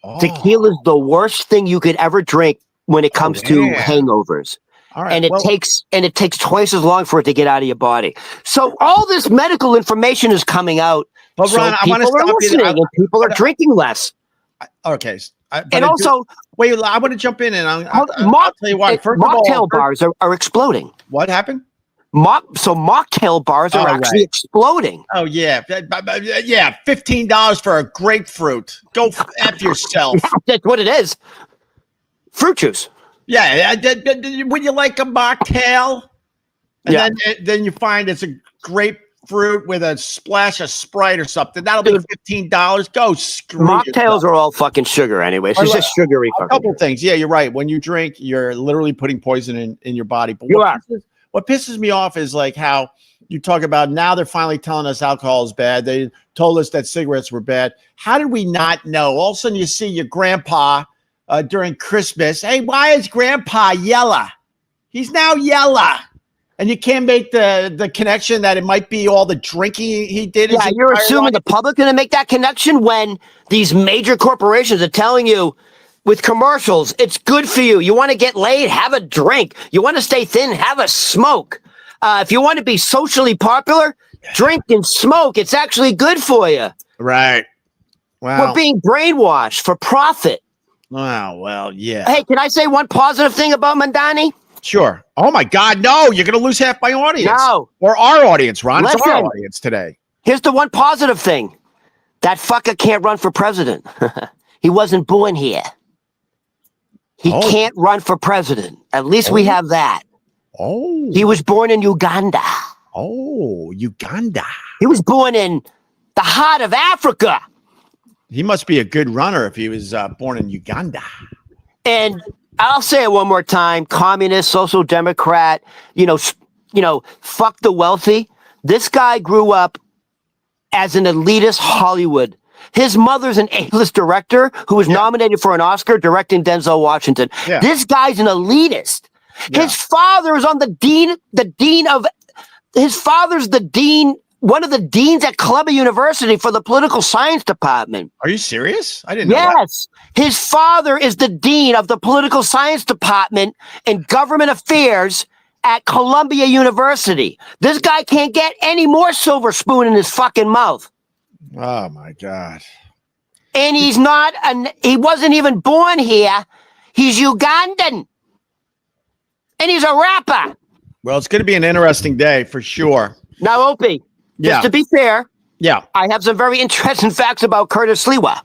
Oh. Tequila is the worst thing you could ever drink when it comes to hangovers. All right. And it takes twice as long for it to get out of your body. So all this medical information is coming out. Well, Ron, I want to stop you. And people are drinking less. Okay. I want to jump in and I'll tell you why. Mocktail bars are exploding. What happened? Mocktail bars are actually exploding. Oh, yeah. Yeah. $15 for a grapefruit. Go F yourself. That's what it is. Fruit juice. Yeah. Would you like a mocktail? And then you find it's a grapefruit with a splash of Sprite or something. That'll be $15. Go screw Mocktails are all fucking sugar anyway. It's just sugary. A couple things. Yeah, you're right. When you drink, you're literally putting poison in your body. But what pisses me off is like how you talk about now they're finally telling us alcohol is bad. They told us that cigarettes were bad. How did we not know? All of a sudden you see your grandpa during Christmas. Hey, why is grandpa yellow? He's now yellow. And you can't make the connection that it might be all the drinking he did. Yeah, you're assuming the public going to make that connection when these major corporations are telling you with commercials, it's good for you. You want to get laid, have a drink. You want to stay thin, have a smoke. If you want to be socially popular, drink and smoke. It's actually good for you. Right. Wow. We're being brainwashed for profit. Wow. Well, yeah. Hey, can I say one positive thing about Mandani? Sure. Oh, my God. No, you're going to lose half my audience. No. Or our audience, Ron. It's our audience today. Here's the one positive thing. That fucker can't run for president. He wasn't born here. He can't run for president. At least we have that. Oh. He was born in Uganda. Oh, Uganda. He was born in the heart of Africa. He must be a good runner if he was born in Uganda. And I'll say it one more time. Communist, social democrat, fuck the wealthy. This guy grew up as an elitist Hollywood. His mother's an A-list director who was nominated for an Oscar directing Denzel Washington. Yeah. This guy's an elitist. Yeah. His father is on one of the deans at Columbia University for the political science department. Are you serious? I didn't know that. Yes. His father is the dean of the political science department and government affairs at Columbia University. This guy can't get any more silver spoon in his fucking mouth. Oh my God. And he wasn't even born here. He's Ugandan. And he's a rapper. Well, it's going to be an interesting day for sure. Now, Opie, just to be fair, I have some very interesting facts about Curtis Sliwa.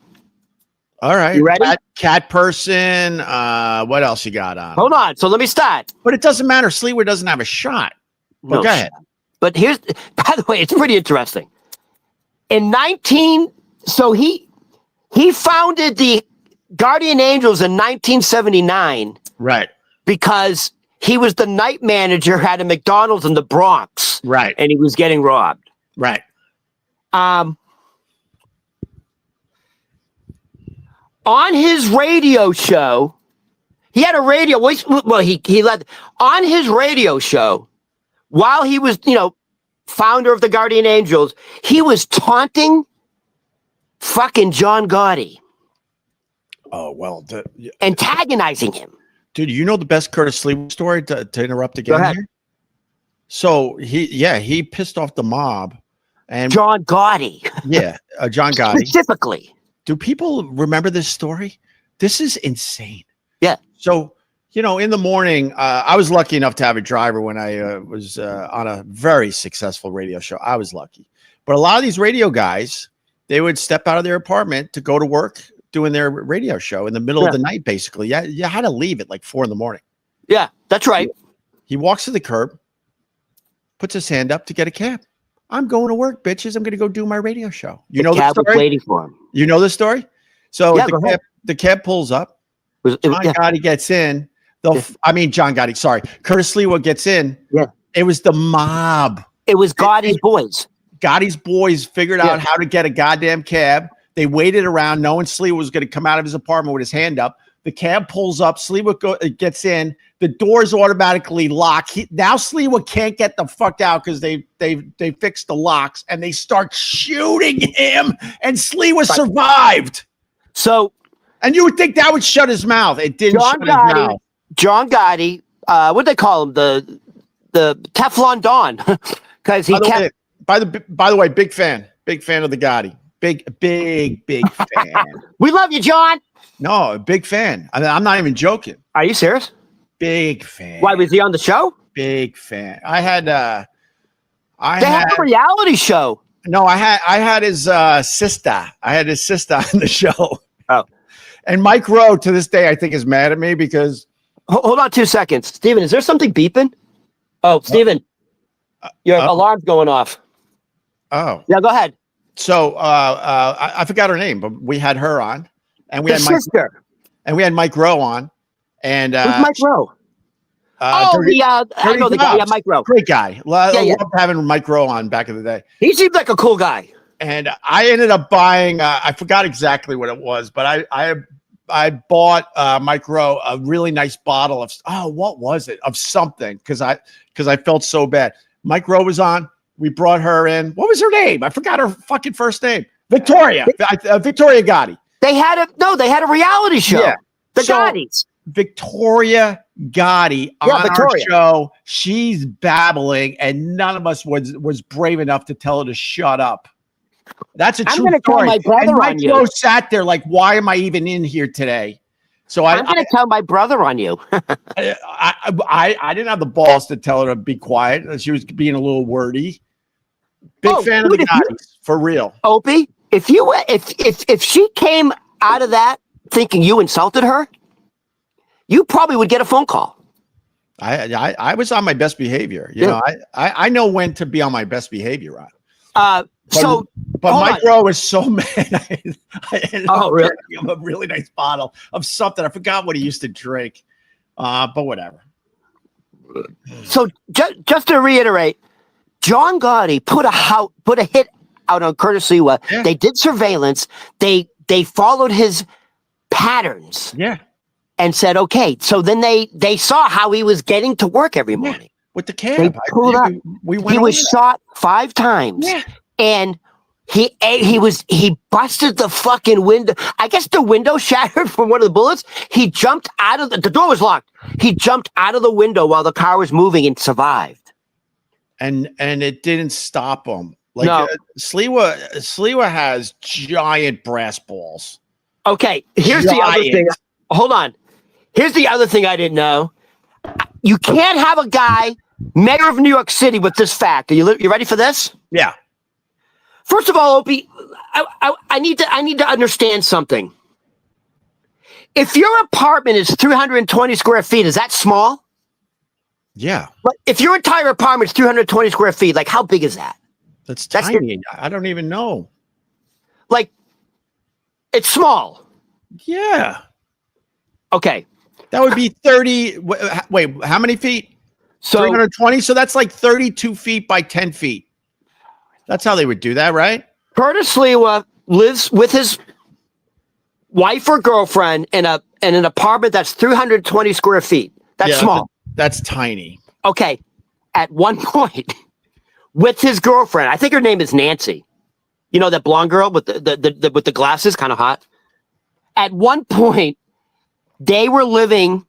All right. You ready? Cat person. What else you got on? Hold on. So let me start. But it doesn't matter. Sliwa doesn't have a shot. Go ahead. But by the way, it's pretty interesting. He founded the Guardian Angels in 1979. Right. Because he was the night manager at a McDonald's in the Bronx. Right. And he was getting robbed. Right. On his radio show, he had a radio. Well, he led on his radio show while he was, founder of the Guardian Angels. He was taunting fucking John Gotti. Oh well, antagonizing him. Dude, you know the best Curtis Sliwa story to interrupt again here? So he pissed off the mob and John Gotti. Yeah, John Gotti. Specifically. Do people remember this story? This is insane. Yeah. So in the morning, I was lucky enough to have a driver when I was on a very successful radio show. I was lucky. But a lot of these radio guys, they would step out of their apartment to go to work doing their radio show in the middle of the night, basically. Yeah, you had to leave at like 4 a.m. Yeah, that's right. He walks to the curb, puts his hand up to get a cab. I'm going to work, bitches. I'm going to go do my radio show. You know the cab story? was waiting for him. You know the story? So Yeah, the cab pulls up. John Gotti gets in. John Gotti, sorry. Curtis Lewa gets in. Yeah. It was the mob. It was Gotti's boys. Gotti's boys figured out how to get a goddamn cab. They waited around knowing Slewa was going to come out of his apartment with his hand up. The cab pulls up. Slewa gets in. The doors automatically lock. Now Slewa can't get the fuck out because they fixed the locks, and they start shooting him, and Slewa survived. So, and you would think that would shut his mouth. It didn't shut his mouth. John Gotti, what do they call him? The Teflon Don, because he kept. By the way, big fan of the Gotti. Big fan. We love you, John. No, big fan. I'm not even joking. Are you serious? Big fan. Why was he on the show? Big fan. They had a reality show. No, I had his sister. I had his sister on the show. Oh. And Mike Rowe to this day I think is mad at me because hold on 2 seconds. Steven, is there something beeping? Oh, Steven. Your alarm's going off. Oh. Yeah, go ahead. So I forgot her name, but we had her on. And we had Mike Rowe on. And who's Mike Rowe? I know the guy. Yeah, Mike Rowe. Great guy. Loved having Mike Rowe on back in the day. He seemed like a cool guy. And I ended up buying. I forgot exactly what it was, but I bought Mike Rowe a really nice bottle of what was it of something because I felt so bad. Mike Rowe was on. We brought her in. What was her name? I forgot her fucking first name. Victoria. Victoria Gotti. They had a reality show. Yeah. The Gottis. Victoria Gotti on our show. She's babbling, and none of us was brave enough to tell her to shut up. That's a true story. Tell my brother and Mike on you. Rowe sat there like, why am I even in here today? So I'm going to tell my brother on you. I didn't have the balls to tell her to be quiet. She was being a little wordy. Big fan of the Gottis, for real. Opie, if she came out of that thinking you insulted her, you probably would get a phone call. I was on my best behavior. You know, I know when to be on my best behavior, Ron. But Mike Rowe was so mad. I ended up really? getting him a really nice bottle of something. I forgot what he used to drink, but whatever. So just to reiterate, John Gotti put a hit out on Curtis Lewa. Yeah. They did surveillance. They followed his patterns. Yeah. And said, okay. So then they saw how he was getting to work every morning. With the cab. They pulled up. He was shot 5 times. Yeah. And he busted the fucking window. I guess the window shattered from one of the bullets. He jumped out of the door was locked. He jumped out of the window while the car was moving and survived. And it didn't stop him. Like no. Slewa has giant brass balls. Okay, here's the other thing. Hold on. Here's the other thing I didn't know. You can't have a guy, mayor of New York City, with this fact. You ready for this? Yeah. First of all, Opie, I need to understand something. If your apartment is 320 square feet, is that small? Yeah. But if your entire apartment is 320 square feet, like how big is that? That's tiny. I don't even know. Like, it's small. Yeah. Okay. That would be 30. Wait, how many feet? So 320. So that's like 32 feet by 10 feet. That's how they would do that, right? Curtis Lewa lives with his wife or girlfriend in an apartment that's 320 square feet. That's small. That's tiny. Okay. At one point, with his girlfriend, I think her name is Nancy. You know, that blonde girl with the glasses, kind of hot. At one point, they were living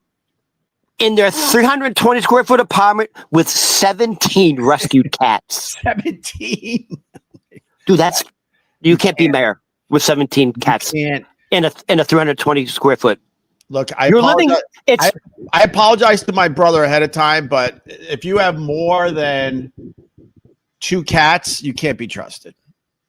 in their 320 square foot apartment with 17 rescued cats. 17? Dude, you can't be mayor with 17 cats in a 320 square foot. Look, I You're living. apologize. It's I apologize to my brother ahead of time, but if you have more than 2 cats, you can't be trusted.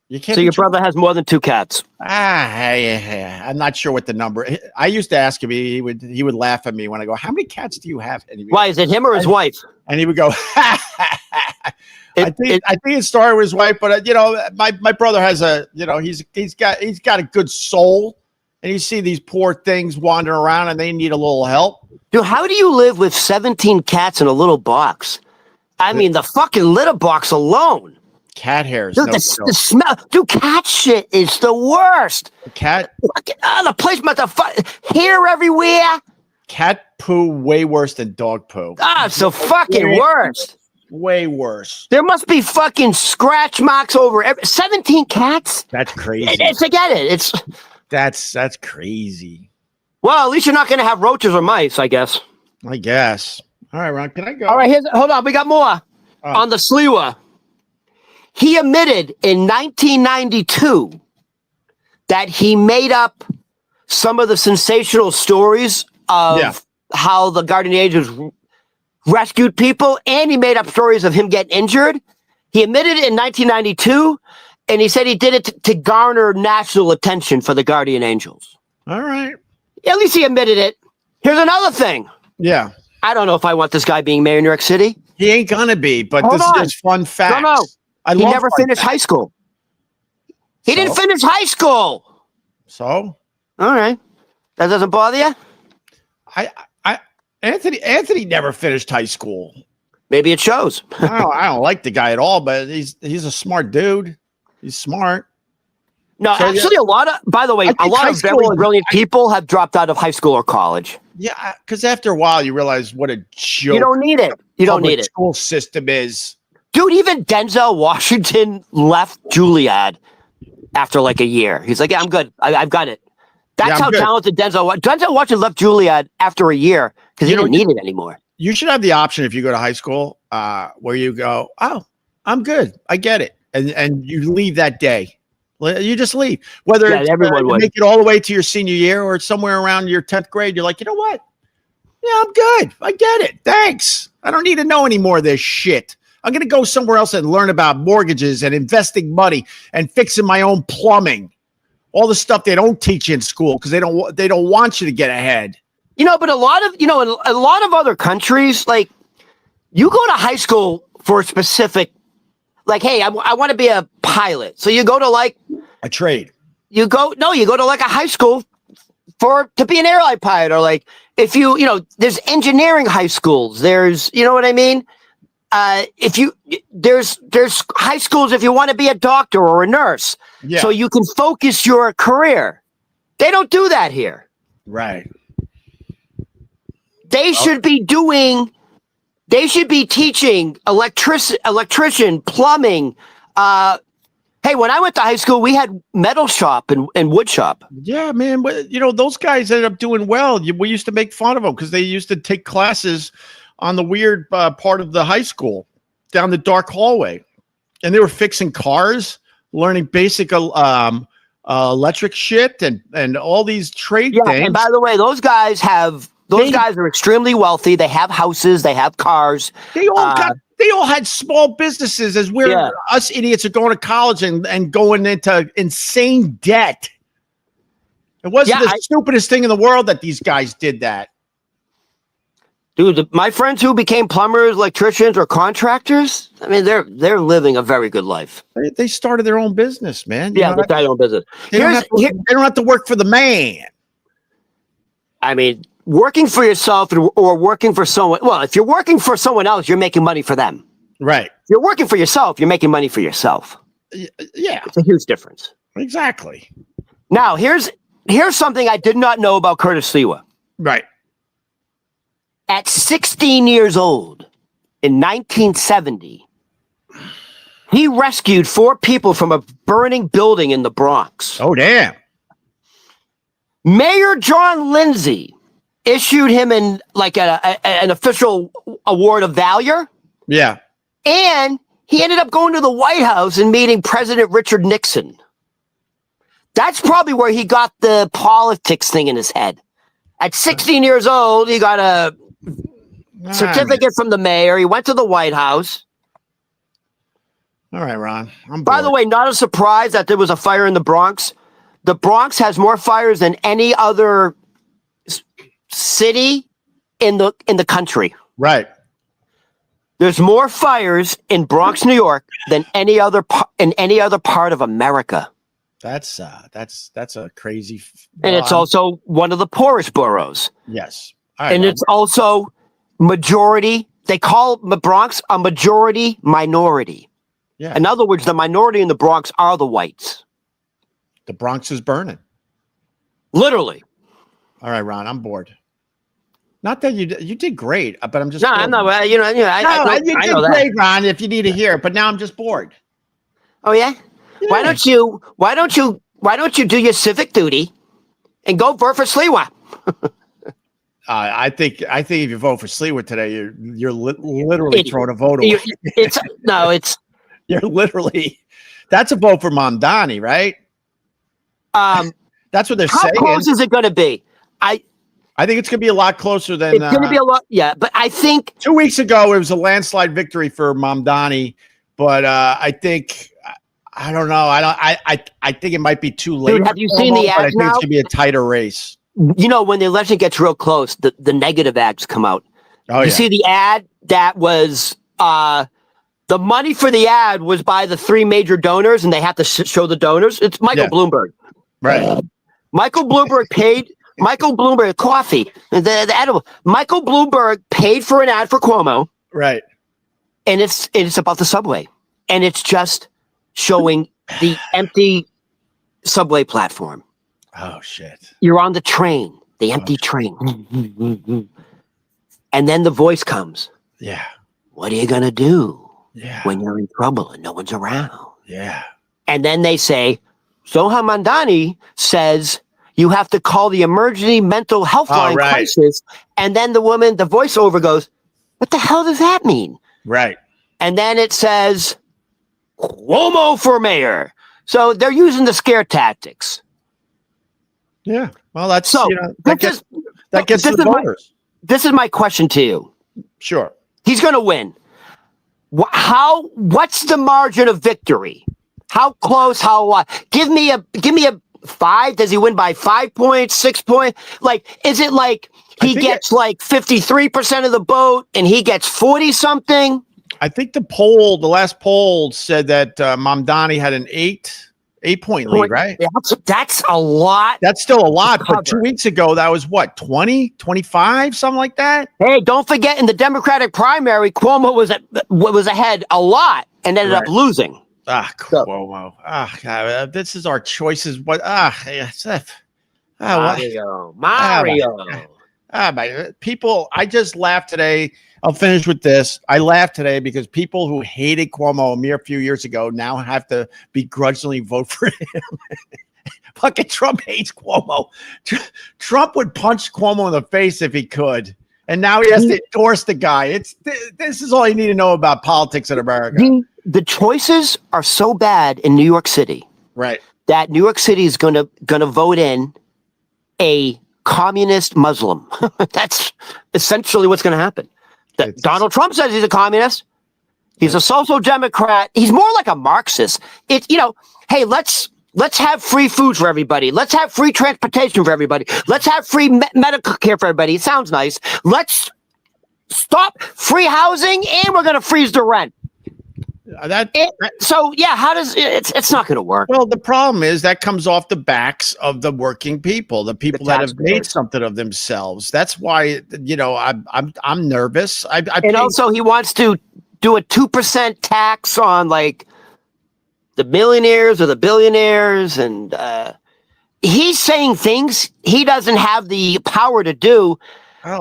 You can't so be your trusted. brother has more than 2 cats. I'm not sure what the number. I used to ask him. He would laugh at me when I go, "How many cats do you have?" And he would, Why is it him or his wife? and he would go, I think it started with his wife, but my brother has he's got a good soul, and you see these poor things wandering around, and they need a little help. Dude, how do you live with 17 cats in a little box? I mean, the fucking litter box alone. Cat hairs. Dude, the smell. Dude, cat shit is the worst. Cat. The place, hair everywhere. Cat poo way worse than dog poo. So fucking worse. Way worse. There must be fucking scratch marks over 17 cats. That's crazy. Forget it. That's crazy. Well, at least you're not going to have roaches or mice, I guess. I guess. All right, Ron, can I go? All right, hold on. We got more on the Sliwa. He admitted in 1992 that he made up some of the sensational stories of how the guardian angels rescued people, and he made up stories of him getting injured. He admitted it in 1992, and he said he did it to garner national attention for the guardian angels. All right. At least he admitted it. Here's another thing. Yeah. I don't know if I want this guy being mayor of New York City. He ain't gonna be, but this is just fun facts. No. He never finished high school. He didn't finish high school. So? All right. That doesn't bother you? Anthony never finished high school. Maybe it shows. I don't like the guy at all, but he's a smart dude. He's smart. No, so, actually, a lot of very brilliant people have dropped out of high school or college. Yeah, because after a while, you realize what a joke. You don't need it. You don't need it. School system is. Dude, even Denzel Washington left Juilliard after like a year. He's like, yeah, I'm good. I've got it. That's how talented Denzel Washington left Juilliard after a year because he didn't need it anymore. You should have the option if you go to high school where you go, oh, I'm good. I get it. And you leave that day. You just leave. Whether everyone would make it all the way to your senior year or somewhere around your 10th grade, you're like, you know what? Yeah, I'm good. I get it. Thanks. I don't need to know any more of this shit. I'm going to go somewhere else and learn about mortgages and investing money and fixing my own plumbing. All the stuff they don't teach in school because they don't want you to get ahead. But a lot of other countries, like you go to high school for a specific, like, hey, I want to be a pilot. So you go to like a trade. You go to like a high school to be an airline pilot, or like if there's engineering high schools. There's, you know what I mean? There's high schools if you want to be a doctor or a nurse, so you can focus your career. They don't do that here. Right. They should be teaching electrician, plumbing. Hey, when I went to high school, we had metal shop and wood shop. Yeah, man. Those guys ended up doing well. We used to make fun of them because they used to take classes on the weird part of the high school down the dark hallway. And they were fixing cars, learning basic electric shit and all these trade things. And by the way, those guys are extremely wealthy. They have houses, they have cars. They all had small businesses as us idiots are going to college and going into insane debt. It wasn't the stupidest thing in the world that these guys did that. Dude, my friends who became plumbers, electricians, or contractors, I mean, they're living a very good life. They started their own business, man. They started their own business. They don't have to work for the man. I mean, working for yourself or working for someone. Well, if you're working for someone else, you're making money for them. Right. If you're working for yourself, you're making money for yourself. Yeah. It's a huge difference. Exactly. Now, here's something I did not know about Curtis Sliwa. Right. At 16 years old, in 1970, he rescued 4 people from a burning building in the Bronx. Oh, damn. Mayor John Lindsay issued him an official award of valor. Yeah. And he ended up going to the White House and meeting President Richard Nixon. That's probably where he got the politics thing in his head. At 16 years old, he got a certificate from the mayor. He went to the White House. All right, Ron. I'm bored. By the way, not a surprise that there was a fire in the Bronx. The Bronx has more fires than any other city in the country. Right. There's more fires in Bronx, New York, than any other part of America. That's a crazy. And it's also one of the poorest boroughs. Yes. All right, and it's also majority. They call the Bronx a majority minority. Yeah. In other words, the minority in the Bronx are the whites. The Bronx is burning. Literally. All right, Ron. I'm bored. Not that you did great, but I'm just. No, I'm not. You did great, Ron. If you need to hear it, but now I'm just bored. Oh yeah. Why don't you do your civic duty and go vote for Sliwa? I think if you vote for Sliwa today, you're literally throwing a vote away. You're literally. That's a vote for Mamdani, right? That's what they're saying. How close is it going to be? I think it's going to be a lot closer than. It's going to be a lot, yeah. But I think 2 weeks ago it was a landslide victory for Mamdani, but I think I don't know. I think it might be too late. Dude, have you seen the ads now? I think it's going to be a tighter race. You know, when the election gets real close, the negative ads come out. Oh, you see the ad that was the money for the ad was by the three major donors, and they have to show the donors. It's Michael Bloomberg, right? Michael Bloomberg paid. Michael Bloomberg coffee. The edible. Michael Bloomberg paid for an ad for Cuomo, right? And it's about the subway, and it's just showing the empty subway platform. Oh shit! You're on the train, the empty train, and then the voice comes. Yeah. What are you gonna do? Yeah. When you're in trouble and no one's around. Yeah. And then they say, Zohar Mamdani says you have to call the emergency mental health line crisis. And then the voiceover goes, what the hell does that mean? Right. And then it says, Cuomo for mayor. So they're using the scare tactics. Yeah. Well, that's, so that gets the voters. This is my question to you. Sure. He's going to win. What's the margin of victory? How close? Give me a 5. Does he win by 5 points, 6 points? Like, is it like he gets like 53% of the vote and he gets 40 something? I think the last poll said that Mamdani had an 8-point lead, right? That's a lot. That's still a lot. But 2 weeks ago, that was what, 20, 25, something like that? Hey, don't forget in the Democratic primary, Cuomo was ahead a lot and ended up losing. Cuomo. God, this is our choices. Mario. People, I just laughed today. I'll finish with this. I laughed today because people who hated Cuomo a mere few years ago now have to begrudgingly vote for him. Fucking Trump hates Cuomo. Trump would punch Cuomo in the face if he could. And now he has to endorse the guy. This is all you need to know about politics in America. The choices are so bad in New York City, right? That New York City is gonna vote in a communist Muslim. That's essentially what's going to happen. Donald Trump says he's a communist. He's a social democrat. He's more like a Marxist. Hey, let's have free food for everybody. Let's have free transportation for everybody. Let's have free medical care for everybody. It sounds nice. Let's stop free housing, and we're going to freeze the rent. It's not going to work. Well, the problem is that comes off the backs of the working people, the people that have made something of themselves. That's why I'm nervous. Also he wants to do a 2% tax on like the millionaires or the billionaires, and he's saying things he doesn't have the power to do.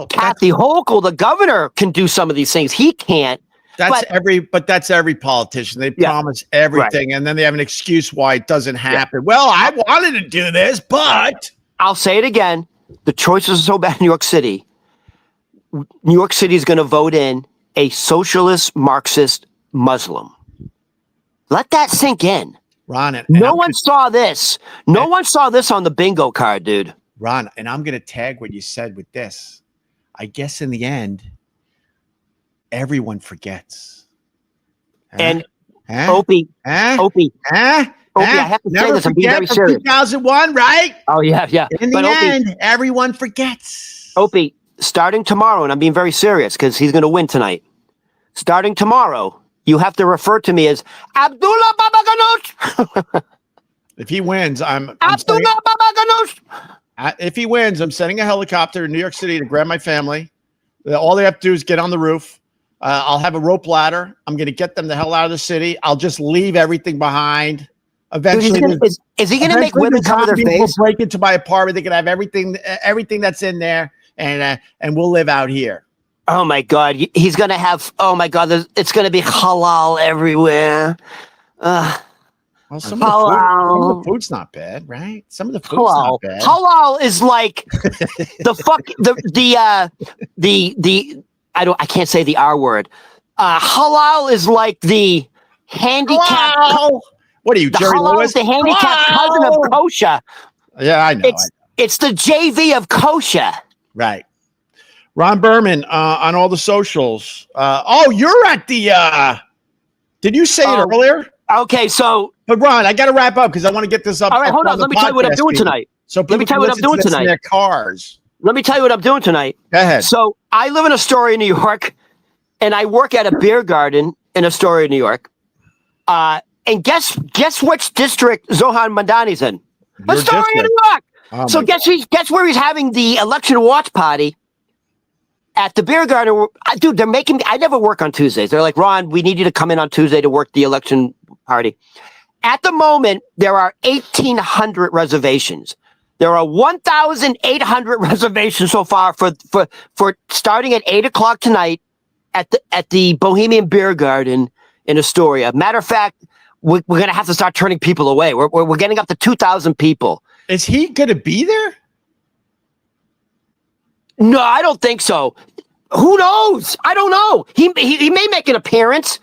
Kathy Hochul, the governor, can do some of these things. He can't. That's every politician. They promise everything, and then they have an excuse why it doesn't happen. Yeah. Well, I wanted to do this, but I'll say it again. The choices are so bad in New York City. New York City is going to vote in a socialist, Marxist Muslim. Let that sink in. Ron, no one saw this. No one saw this on the bingo card, dude. Ron, and I'm going to tag what you said with this. I guess in the end, everyone forgets. Huh? And Huh? Opie, Huh? Opie, Huh? Opie, Huh? I have to say Never this. I'm being forget very from serious. 2001, right? Oh, yeah. In the But Opie, end, everyone forgets. Opie, starting tomorrow, and I'm being very serious because he's going to win tonight. Starting tomorrow, you have to refer to me as Abdullah Baba Ganoush. If he wins, I'm Abdullah Baba Ganoush. if he wins, I'm sending a helicopter to New York City to grab my family. All they have to do is get on the roof. I'll have a rope ladder. I'm going to get them the hell out of the city. I'll just leave everything behind. Eventually, Dude, is he going to make women cover their face? Will break into my apartment. They can have everything that's in there, and we'll live out here. Oh my God, he's going to have. Oh my God, it's going to be halal everywhere. Well, some of the food's not bad, right? Some of the food's not bad. Halal is like I can't say the R word. Halal is like the handicap. What are you, Jerry Lewis? The handicapped cousin of kosher. Yeah, I know. It's the JV of kosher. Right. Ron Berman on all the socials. You're at the. Did you say it earlier? Okay, so. But Ron, I got to wrap up because I want to get this up. All right, hold on. Let me tell you what I'm doing tonight. So let me tell you what I'm doing tonight. In their cars. Let me tell you what I'm doing tonight. Go ahead. So I live in Astoria, New York, and I work at a beer garden in Astoria, New York. And guess which district Zohan Mandani's in? Astoria, New York. Oh, so guess where he's having the election watch party? At the beer garden. Dude, they're making me. I never work on Tuesdays. They're like, Ron, we need you to come in on Tuesday to work the election party. At the moment, there are 1,800 reservations. There are 1,800 reservations so far for starting at 8:00 tonight at the Bohemian Beer Garden in Astoria. Matter of fact, we're going to have to start turning people away. We're getting up to 2,000 people. Is he going to be there? No, I don't think so. Who knows? I don't know. He may make an appearance.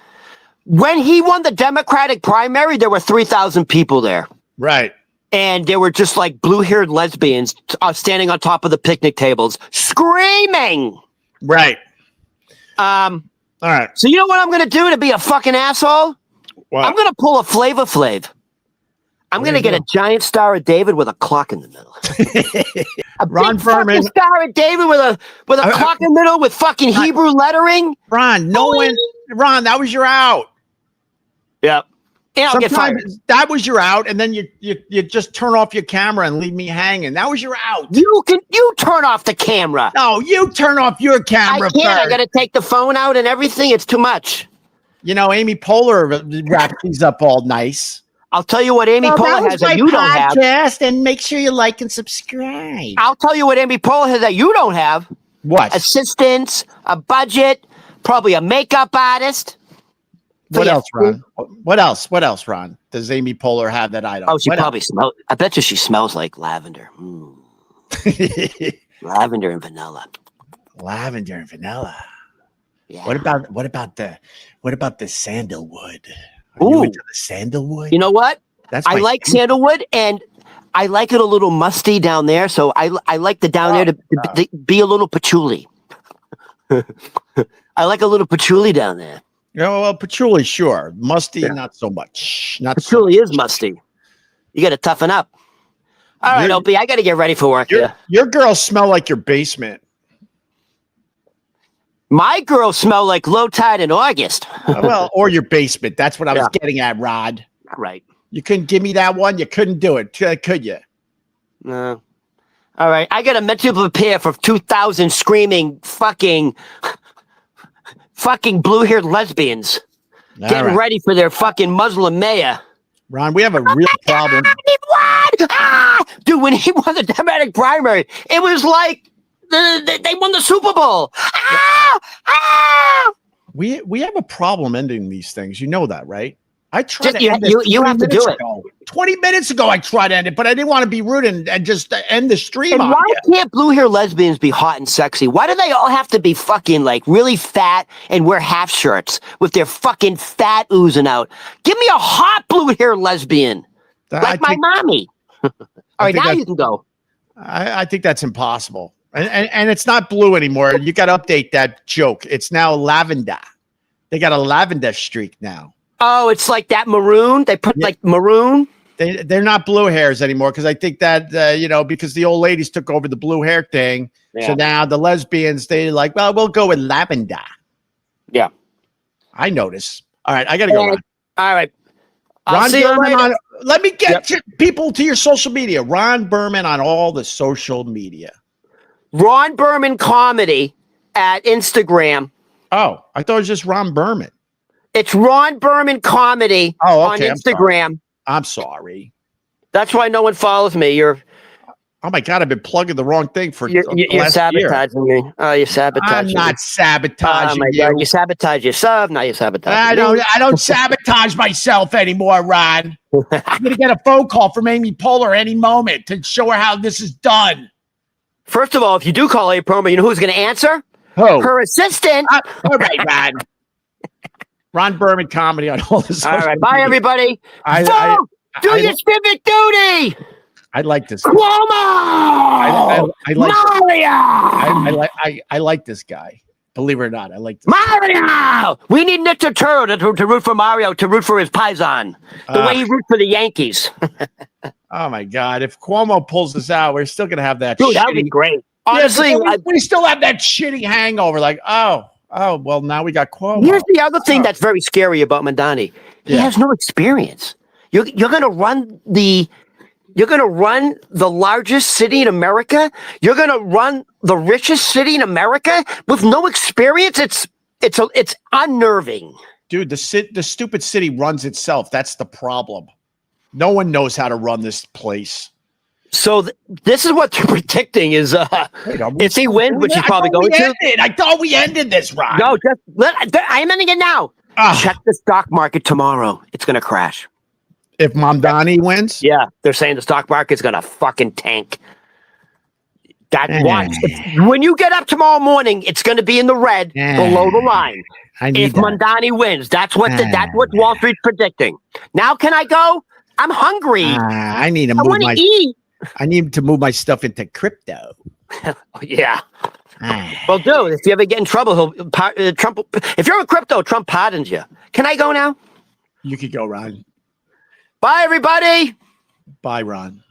When he won the Democratic primary, there were 3,000 people there. Right. And they were just like blue-haired lesbians standing on top of the picnic tables, screaming. Right. All right. So you know what I'm going to do to be a fucking asshole? What? I'm going to pull a Flavor Flav. I'm going to get a giant Star of David with a clock in the middle. A Ron big Furman. Star of David with a clock in the middle with fucking Hebrew lettering. Ron, Ron, that was your out. Yep. And I'll get fired. That was your out, and then you just turn off your camera and leave me hanging. That was your out. You turn off the camera. No, you turn off your camera. I can't. I got to take the phone out and everything. It's too much. You know, Amy Poehler wrapped these up all nice. I'll tell you what Amy Poehler has that you don't have. And make sure you like and subscribe. I'll tell you what Amy Poehler has that you don't have. What? Assistants, a budget, probably a makeup artist. What else, Ron? What else, Ron? Does Amy Poehler have that I don't? Oh, she probably smells. I bet you she smells like lavender. Lavender and vanilla. Lavender and vanilla. Yeah. What about the sandalwood? Are you into the sandalwood? You know what? I like sandalwood, and I like it a little musty down there. So I like the down there to be a little patchouli. I like a little patchouli down there. Yeah, well, patchouli, sure. Musty, not so much. Patchouli is musty. You got to toughen up. All right, Opie, I got to get ready for work here. Your girls smell like your basement. My girls smell like low tide in August. Well, or your basement. That's what I was getting at, Rod. Right. You couldn't give me that one? You couldn't do it, could you? No. All right, I got to mentally prepare for 2,000 screaming fucking blue-haired lesbians getting ready for their fucking Muslim mayor. Ron, we have a real problem. Dude, when he won the Democratic primary, it was like they won the Super Bowl. We have a problem ending these things. You know that, right? I tried to end it. You have to do it. 20 minutes ago, I tried to end it, but I didn't want to be rude and just end the stream. And why can't blue-haired lesbians be hot and sexy? Why do they all have to be fucking like really fat and wear half shirts with their fucking fat oozing out? Give me a hot blue-haired lesbian like my mommy. All right, now you can go. I think that's impossible. And it's not blue anymore. You got to update that joke. It's now lavender. They got a lavender streak now. Oh, it's like that maroon. They put like maroon. They're not blue hairs anymore because I think that because the old ladies took over the blue hair thing. Yeah. So now the lesbians, they like, well, we'll go with lavender. Yeah, I notice. All right, I got to go. All right. Ron Berman let me get people to your social media. Ron Berman on all the social media. Ron Berman Comedy at Instagram. Oh, I thought it was just Ron Berman. It's Ron Berman Comedy on Instagram. I'm sorry. That's why no one follows me. Oh my God, I've been plugging the wrong thing for you're sabotaging me. Oh, you're sabotaging. I'm not sabotaging you. God, you sabotage yourself. Now you sabotage. I don't sabotage myself anymore, Ron. I'm gonna get a phone call from Amy Poehler any moment to show her how this is done. First of all, if you do call Amy Poehler, you know who's going to answer? Who? Her assistant. All right, Ron. Ron Berman Comedy on all this. All right, bye everybody. Do your civic duty. I like this. Cuomo. I like this guy. Believe it or not, I like this Mario. We need Nick Turturro to root for Mario, to root for his paisan, the way he roots for the Yankees. Oh my God! If Cuomo pulls this out, we're still gonna have that. Dude, that would be great. Honestly, we still have that shitty hangover. Like, oh, well, now we got Cuomo. Here's the other thing that's very scary about Mandani. He has no experience. You're gonna run the largest city in America. You're gonna run the richest city in America with no experience. It's unnerving. Dude, the stupid city runs itself. That's the problem. No one knows how to run this place. So this is what they're predicting is if he wins, which he's probably going to. I thought we ended this, Ron. No, I am ending it now. Check the stock market tomorrow. It's going to crash. If Mamdani wins? Yeah, they're saying the stock market's going to fucking tank. Watch. When you get up tomorrow morning, it's going to be in the red below the line. If Mamdani wins, that's what Wall Street's predicting. Now can I go? I'm hungry. I need to move eat. I need to move my stuff into crypto. Yeah. Well, dude, if you ever get in trouble, Trump. If you're in crypto, Trump pardons you. Can I go now? You could go, Ron. Bye, everybody. Bye, Ron.